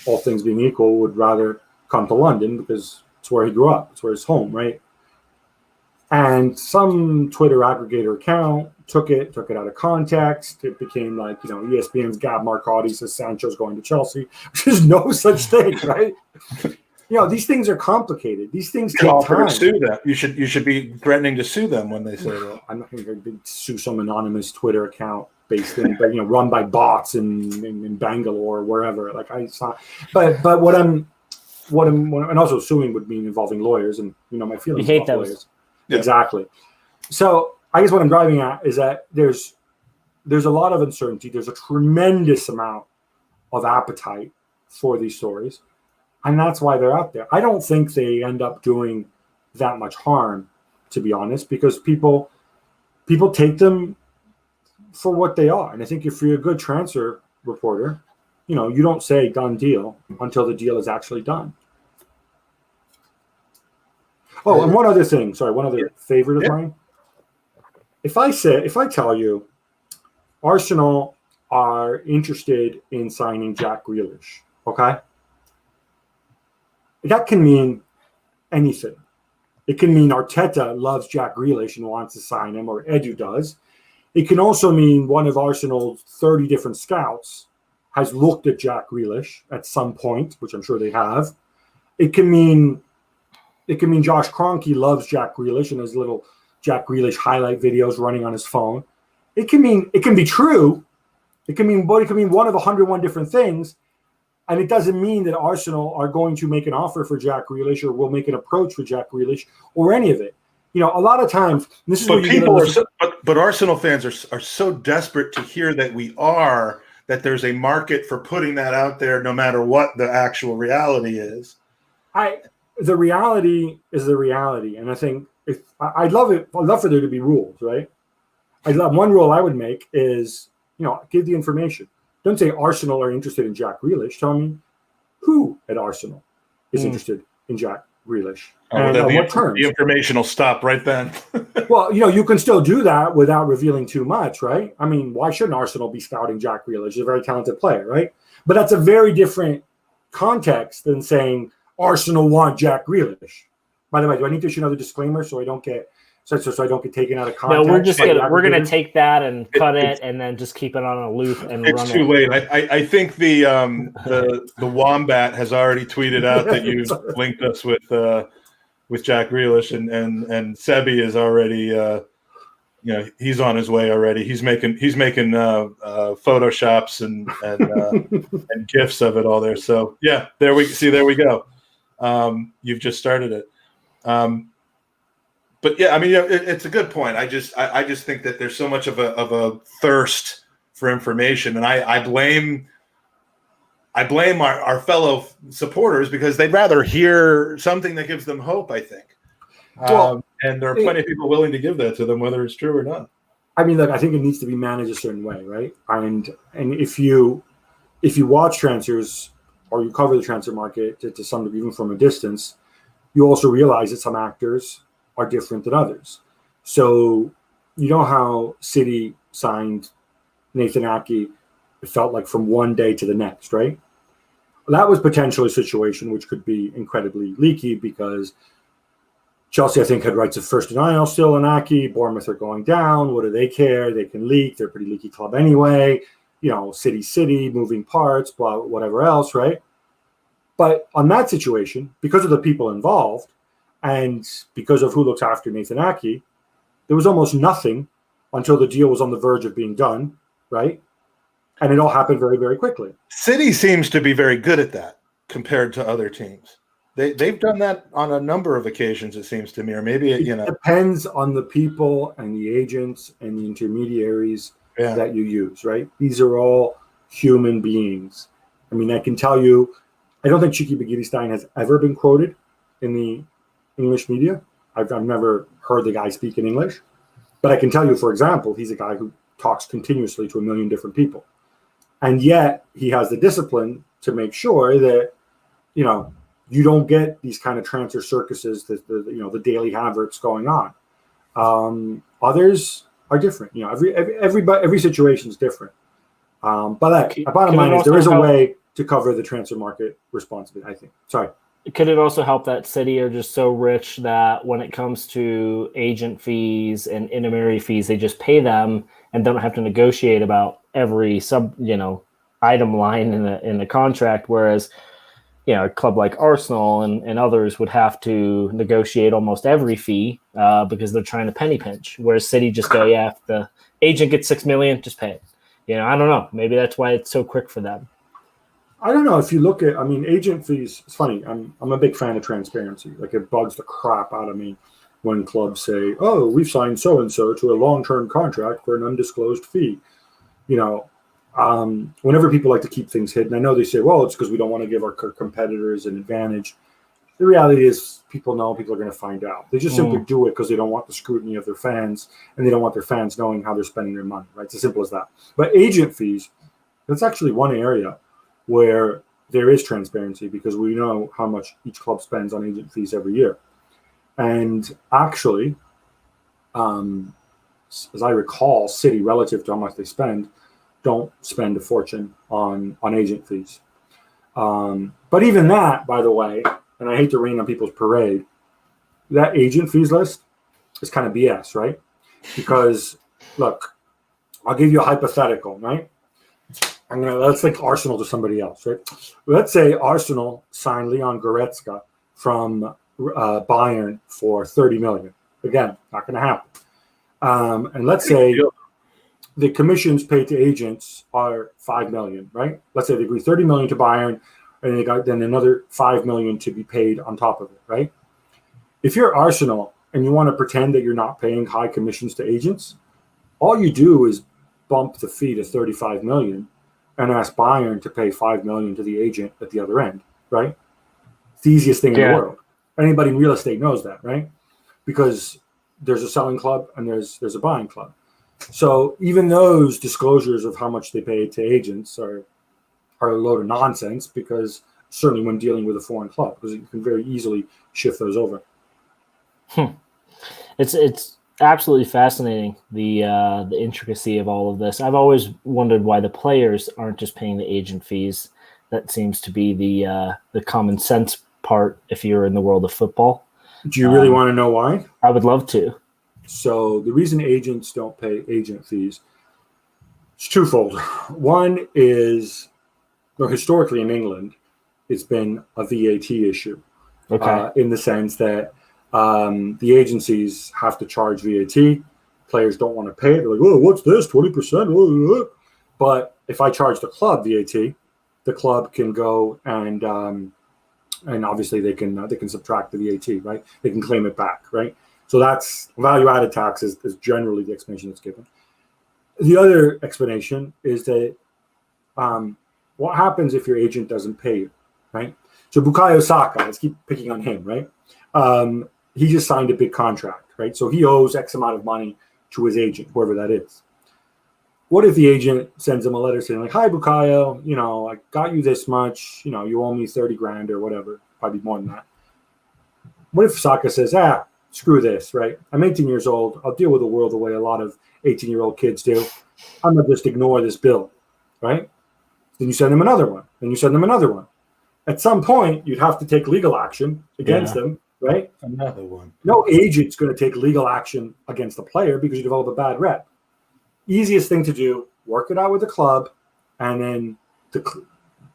all things being equal, would rather come to London because it's where he grew up, it's where his home, right? And some Twitter aggregator account took it out of context. It became like, ESPN's Gab Marcotti says Sancho's going to Chelsea. There's no such thing, right? These things are complicated. These things take time. Sue them. You should be threatening to sue them when they say that. I'm not going to sue some anonymous Twitter account based in, run by bots in Bangalore or wherever. Like I saw, but what I'm and also suing would mean involving lawyers, and my feelings. You hate about those. Lawyers. Yeah. Exactly. So I guess what I'm driving at is that there's a lot of uncertainty. There's a tremendous amount of appetite for these stories, and that's why they're out there. I don't think they end up doing that much harm, to be honest, because people take them for what they are. And I think if you're a good transfer reporter, you don't say done deal until the deal is actually done. Oh, and one other thing. Sorry, one other favorite of mine. If I tell you Arsenal are interested in signing Jack Grealish, okay? That can mean anything. It can mean Arteta loves Jack Grealish and wants to sign him, or Edu does. It can also mean one of Arsenal's 30 different scouts has looked at Jack Grealish at some point, which I'm sure they have. It can mean Josh Kroenke loves Jack Grealish and has little Jack Grealish highlight videos running on his phone. It can be true. It can mean one of 101 different things. And it doesn't mean that Arsenal are going to make an offer for Jack Grealish or will make an approach for Jack Grealish or any of it. A lot of times, this is but people are but Arsenal fans are so desperate to hear that there's a market for putting that out there, no matter what the actual reality is. The reality is the reality, and I think I'd love for there to be rules, right? One rule I would make is give the information. Don't say Arsenal are interested in Jack Grealish. Tell me who at Arsenal. is interested in Jack Grealish. And on the, what terms? The information will stop right then. Well, you can still do that without revealing too much, right? I mean, why shouldn't Arsenal be scouting Jack Grealish? He's a very talented player, right? But that's a very different context than saying Arsenal want Jack Grealish. By the way, do I need to issue another disclaimer so I don't get taken out of context? No, we're gonna take that and cut it and then just keep it on a loop and it's run too it. late. I think the Wombat has already tweeted out that you linked us with Jack Grealish, and Sebi is already he's on his way already. He's making photoshops and gifs of it all there. So yeah, there we go. You've just started it. But yeah, I mean, it's a good point. I just think that there's so much of a thirst for information, and I blame our fellow supporters because they'd rather hear something that gives them hope, I think. And there are plenty of people willing to give that to them, whether it's true or not. I mean, look, I think it needs to be managed a certain way, right? And if you watch transfers or you cover the transfer market to some degree, even from a distance, you also realize that some actors are different than others. So you know how City signed Nathan Ake, it felt like from one day to the next, right? That was potentially a situation which could be incredibly leaky because Chelsea, I think, had rights of first denial still in Ake. Bournemouth are going down. What do they care? They can leak. They're a pretty leaky club anyway. City, moving parts, blah, whatever else, right? But on that situation, because of the people involved and because of who looks after Nathan Ake, there was almost nothing until the deal was on the verge of being done, right? And it all happened very, very quickly. City seems to be very good at that compared to other teams. They've done that on a number of occasions, it seems to me, or maybe it depends on the people and the agents and the intermediaries that you use, right? These are all human beings. I mean, I can tell you, I don't think Chiki Begiristain has ever been quoted in the English media. I've never heard the guy speak in English, but I can tell you, for example, he's a guy who talks continuously to a million different people, and yet he has the discipline to make sure that you don't get these kind of transfer circuses, the daily Havertz going on. Others are different. Every situation is different. But bottom line is there is a way to cover the transfer market responsibly, I think. Sorry. Could it also help that City are just so rich that when it comes to agent fees and intermediary fees, they just pay them and don't have to negotiate about every item line in the contract, whereas a club like Arsenal and others would have to negotiate almost every fee because they're trying to penny pinch. Whereas City just go, if the agent gets $6 million, just pay it. I don't know. Maybe that's why it's so quick for them. I don't know. If you look at, agent fees. It's funny. I'm a big fan of transparency. Like, it bugs the crap out of me when clubs say, "Oh, we've signed so and so to a long-term contract for an undisclosed fee." Whenever people like to keep things hidden, I know they say, well, it's because we don't want to give our competitors an advantage. The reality is people know people are going to find out. They just simply do it because they don't want the scrutiny of their fans, and they don't want their fans knowing how they're spending their money, right? It's as simple as that. But agent fees, that's actually one area where there is transparency because we know how much each club spends on agent fees every year. And actually, as I recall, City, relative to how much they spend, don't spend a fortune on agent fees. But even that, by the way, and I hate to rain on people's parade, that agent fees list is kind of BS, right? Because, look, I'll give you a hypothetical, right? Let's think Arsenal to somebody else, right? Let's say Arsenal signed Leon Goretzka from Bayern for $30 million. Again, not going to happen. And let's say the commissions paid to agents are $5 million, right? Let's say they agree $30 million to Bayern, and they got then another $5 million to be paid on top of it, right? If you're Arsenal and you want to pretend that you're not paying high commissions to agents, all you do is bump the fee to $35 million and ask Bayern to pay $5 million to the agent at the other end, right? It's the easiest thing in the world. Anybody in real estate knows that, right? Because there's a selling club and there's a buying club. So even those disclosures of how much they pay to agents are a load of nonsense because certainly when dealing with a foreign club, because you can very easily shift those over. It's absolutely fascinating, the intricacy of all of this. I've always wondered why the players aren't just paying the agent fees. That seems to be the common sense part if you're in the world of football. Do you really want to know why? I would love to. So the reason agents don't pay agent fees is twofold. One is, or historically in England, it's been a VAT issue. Okay. In the sense that the agencies have to charge VAT. Players don't want to pay it. They're like, oh, what's this? 20%? But if I charge the club VAT, the club can go and obviously they can subtract the VAT, right? They can claim it back, right? So that's value-added tax is generally the explanation that's given. The other explanation is that what happens if your agent doesn't pay you, right? So Bukayo Saka, let's keep picking on him, right? He just signed a big contract, right? So he owes X amount of money to his agent, whoever that is. What if the agent sends him a letter saying like, hi, Bukayo, I got you this much, you owe me 30 grand or whatever, probably more than that. What if Saka says, screw this, right? I'm 18 years old. I'll deal with the world the way a lot of 18-year-old kids do. I'm going to just ignore this bill, right? Then you send them another one. Then you send them another one. At some point, you'd have to take legal action against them, right? Another one. No agent's going to take legal action against the player because you develop a bad rep. Easiest thing to do, work it out with the club, and then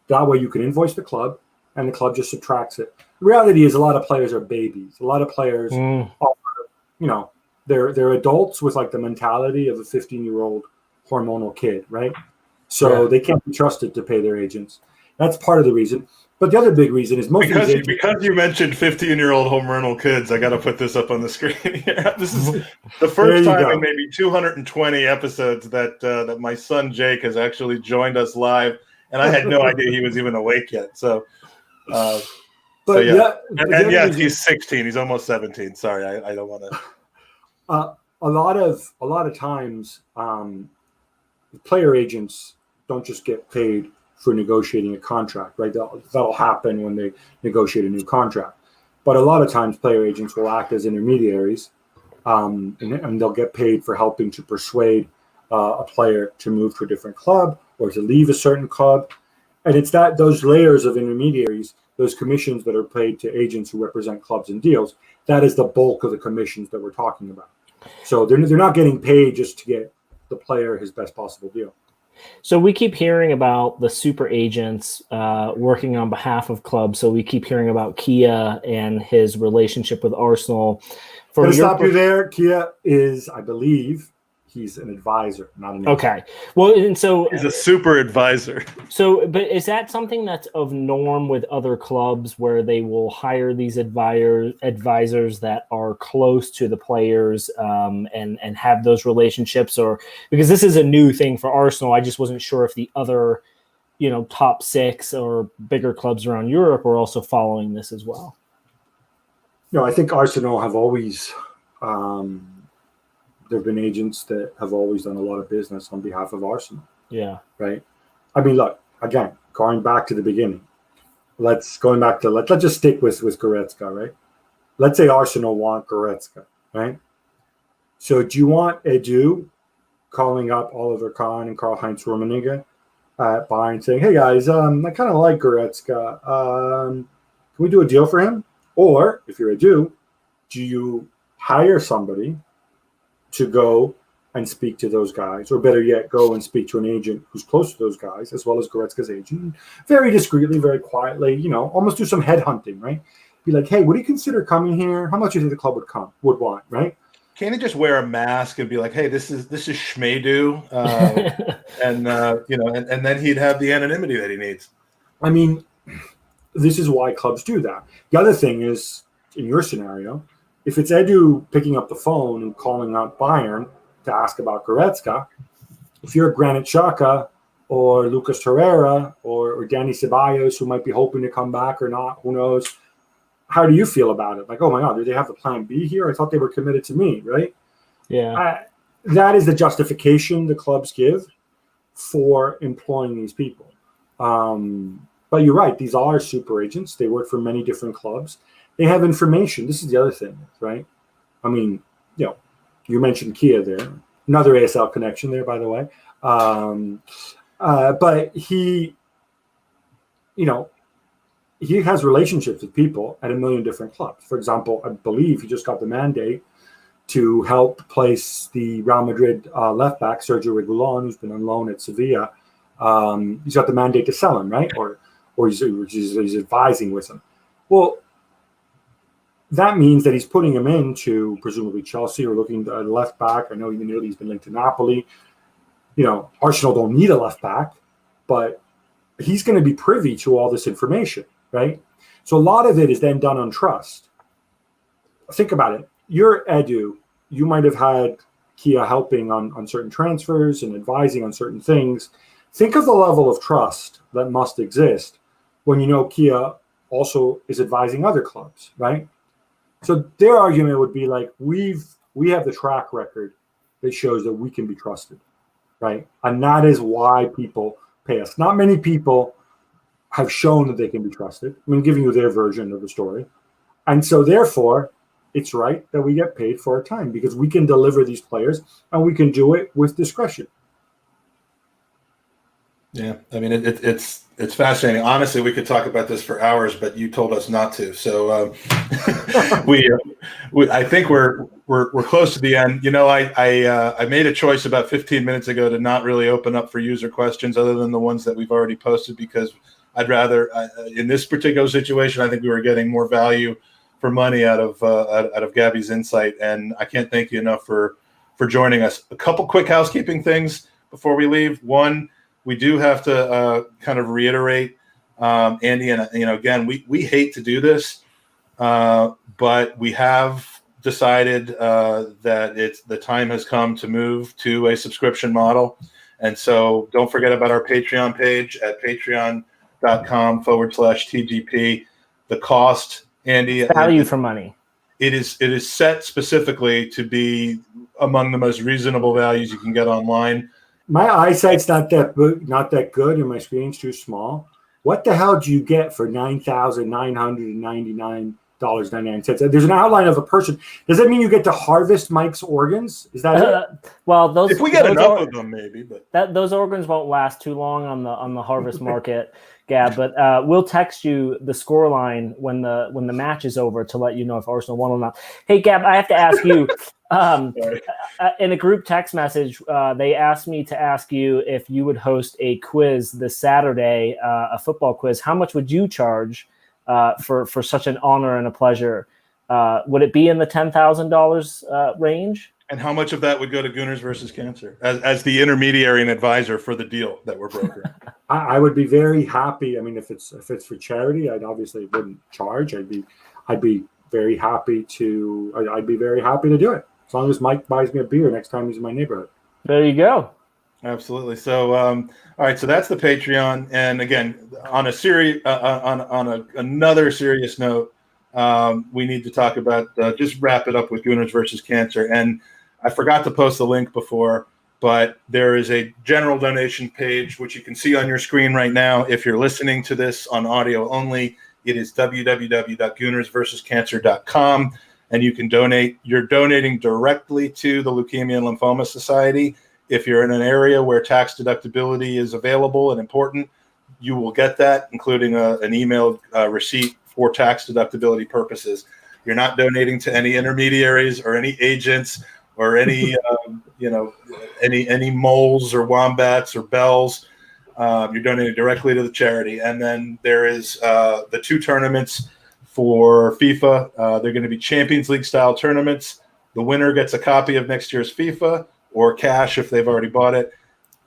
that way you can invoice the club, and the club just subtracts it. The reality is a lot of players are babies. A lot of players are, they're adults with like the mentality of a 15-year-old hormonal kid, right? So they can't be trusted to pay their agents. That's part of the reason. But the other big reason is because you mentioned 15-year-old hormonal kids. I got to put this up on the screen here. This is the first time in maybe 220 episodes that my son Jake has actually joined us live, and I had no idea he was even awake yet. So, he's 16. He's almost 17. Sorry, I don't want to. A lot of times, player agents don't just get paid for negotiating a contract, right? That'll happen when they negotiate a new contract. But a lot of times player agents will act as intermediaries and they'll get paid for helping to persuade a player to move to a different club or to leave a certain club. And it's those layers of intermediaries, those commissions that are paid to agents who represent clubs and deals, that is the bulk of the commissions that we're talking about. So they're not getting paid just to get the player his best possible deal. So we keep hearing about the super agents working on behalf of clubs. So we keep hearing about Kia and his relationship with Arsenal. To stop you there, Kia is, I believe, he's an advisor, not an agent. Okay. Well, and so he's a super advisor. So, but is that something that's of norm with other clubs where they will hire these advisors that are close to the players and have those relationships? Or because this is a new thing for Arsenal, I just wasn't sure if the other, top six or bigger clubs around Europe are also following this as well. No, I think Arsenal have always. There have been agents that have always done a lot of business on behalf of Arsenal. Yeah. Right. I mean, look, again, going back to the beginning, let's just stick with Goretzka, right? Let's say Arsenal want Goretzka, right? So do you want Edu calling up Oliver Kahn and Karl-Heinz Rummenigge at Bayern saying, hey guys, I kind of like Goretzka. Can we do a deal for him? Or if you're Edu, do you hire somebody to go and speak to those guys, or better yet, go and speak to an agent who's close to those guys, as well as Goretzka's agent, very discreetly, very quietly, almost do some headhunting, right? Be like, hey, would you consider coming here? How much do you think the club would want, right? Can't he just wear a mask and be like, hey, this is Schmedu, and then he'd have the anonymity that he needs. I mean, this is why clubs do that. The other thing is, in your scenario, if it's Edu picking up the phone and calling out Bayern to ask about Goretzka, if you're Granit Xhaka or Lucas Torreira or Danny Ceballos, who might be hoping to come back or not, who knows, how do you feel about it? Like, oh my God, do they have the plan B here? I thought they were committed to me, right? Yeah. That is the justification the clubs give for employing these people. But you're right; these are super agents. They work for many different clubs. They have information. This is the other thing, right? I mean, you mentioned Kia there, another ASL connection there, by the way. But he has relationships with people at a million different clubs. For example, I believe he just got the mandate to help place the Real Madrid left back, Sergio Reguilon, who's been on loan at Sevilla. He's got the mandate to sell him, right? Or he's advising with him. Well, that means that he's putting him into presumably Chelsea or looking at left back. I know he's been linked to Napoli. Arsenal don't need a left back, but he's going to be privy to all this information, right? So a lot of it is then done on trust. Think about it. You're Edu. You might have had Kia helping on certain transfers and advising on certain things. Think of the level of trust that must exist when Kia also is advising other clubs, right? So their argument would be like, we have the track record that shows that we can be trusted, right? And that is why people pay us. Not many people have shown that they can be trusted. I'm giving you their version of the story. And so therefore, it's right that we get paid for our time because we can deliver these players and we can do it with discretion. Yeah, I mean it's fascinating. Honestly, we could talk about this for hours, but you told us not to. So I think we're close to the end. I made a choice about 15 minutes ago to not really open up for user questions other than the ones that we've already posted because I'd rather in this particular situation I think we were getting more value for money out of Gabby's insight, and I can't thank you enough for joining us. A couple quick housekeeping things before we leave. One, we do have to kind of reiterate, Andy, and again, we hate to do this, but we have decided that the time has come to move to a subscription model, and so don't forget about our Patreon page at patreon.com/TGP. The cost, Andy, value for money. It is set specifically to be among the most reasonable values you can get online. My eyesight's not that good, and my screen's too small. What the hell do you get for $9,999.99? There's an outline of a person. Does that mean you get to harvest Mike's organs? Is that it? Well, if we get enough of them, maybe. But those organs won't last too long on the harvest market, Gab. But we'll text you the scoreline when the match is over to let you know if Arsenal won or not. Hey, Gab, I have to ask you. In a group text message, they asked me to ask you if you would host a quiz this Saturday, a football quiz. How much would you charge for such an honor and a pleasure? Would it be in the $10,000 range? And how much of that would go to Gooners versus Cancer as the intermediary and advisor for the deal that we're brokering? I would be very happy. I mean, if it's for charity, I'd obviously wouldn't charge. I'd be very happy to. I'd be very happy to do it. As long as Mike buys me a beer next time he's in my neighborhood. There you go. Absolutely. So, all right. So that's the Patreon. And again, on a another serious note, we need to talk about just wrap it up with Gooners versus Cancer. And I forgot to post the link before, but there is a general donation page which you can see on your screen right now. If you're listening to this on audio only, it is www.goonersversuscancer.com. And you can donate. You're donating directly to the Leukemia and Lymphoma Society. If you're in an area where tax deductibility is available and important, you will get that, including an emailed receipt for tax deductibility purposes. You're not donating to any intermediaries or any agents or any any moles or wombats or bells. You're donating directly to the charity. And then there is the two tournaments for FIFA. They're going to be Champions League style tournaments. The winner gets a copy of next year's FIFA or cash if they've already bought it.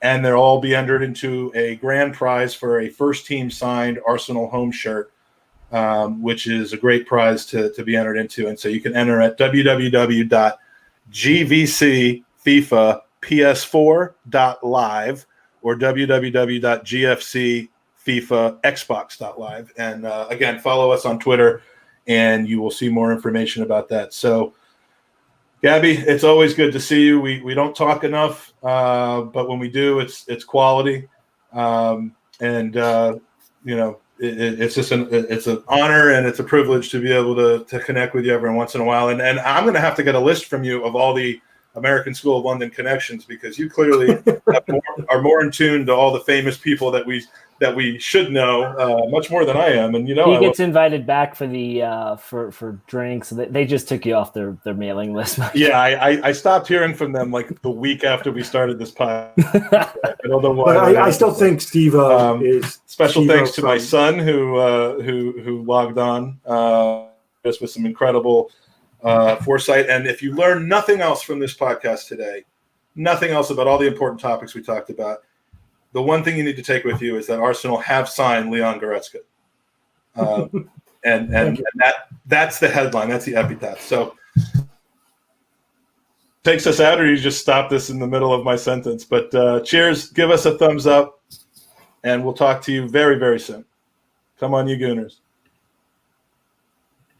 And they'll all be entered into a grand prize for a first team signed Arsenal home shirt, which is a great prize to be entered into. And so you can enter at www.gvcfifaps4.live or www.gfcfifaxbox.live. And again, follow us on Twitter and you will see more information about that. So, Gabby, it's always good to see you. We don't talk enough, but when we do, it's quality. it's just it's an honor and it's a privilege to be able to connect with you every once in a while. And I'm going to have to get a list from you of all the American School of London connections, because you clearly are more in tune to all the famous people that we should know, much more than I am. And he gets invited back for the for drinks. They just took you off their mailing list. Yeah, I stopped hearing from them like the week after we started this podcast. I don't know why. But I still think Steve is special. Thanks to my son who logged on just with some incredible foresight. And if you learn nothing else from this podcast today, nothing else about all the important topics we talked about, the one thing you need to take with you is that Arsenal have signed Leon Goretzka. And that's the headline. That's the epitaph. So takes us out, or you just stop this in the middle of my sentence. But cheers. Give us a thumbs up, and we'll talk to you very, very soon. Come on, you Gooners.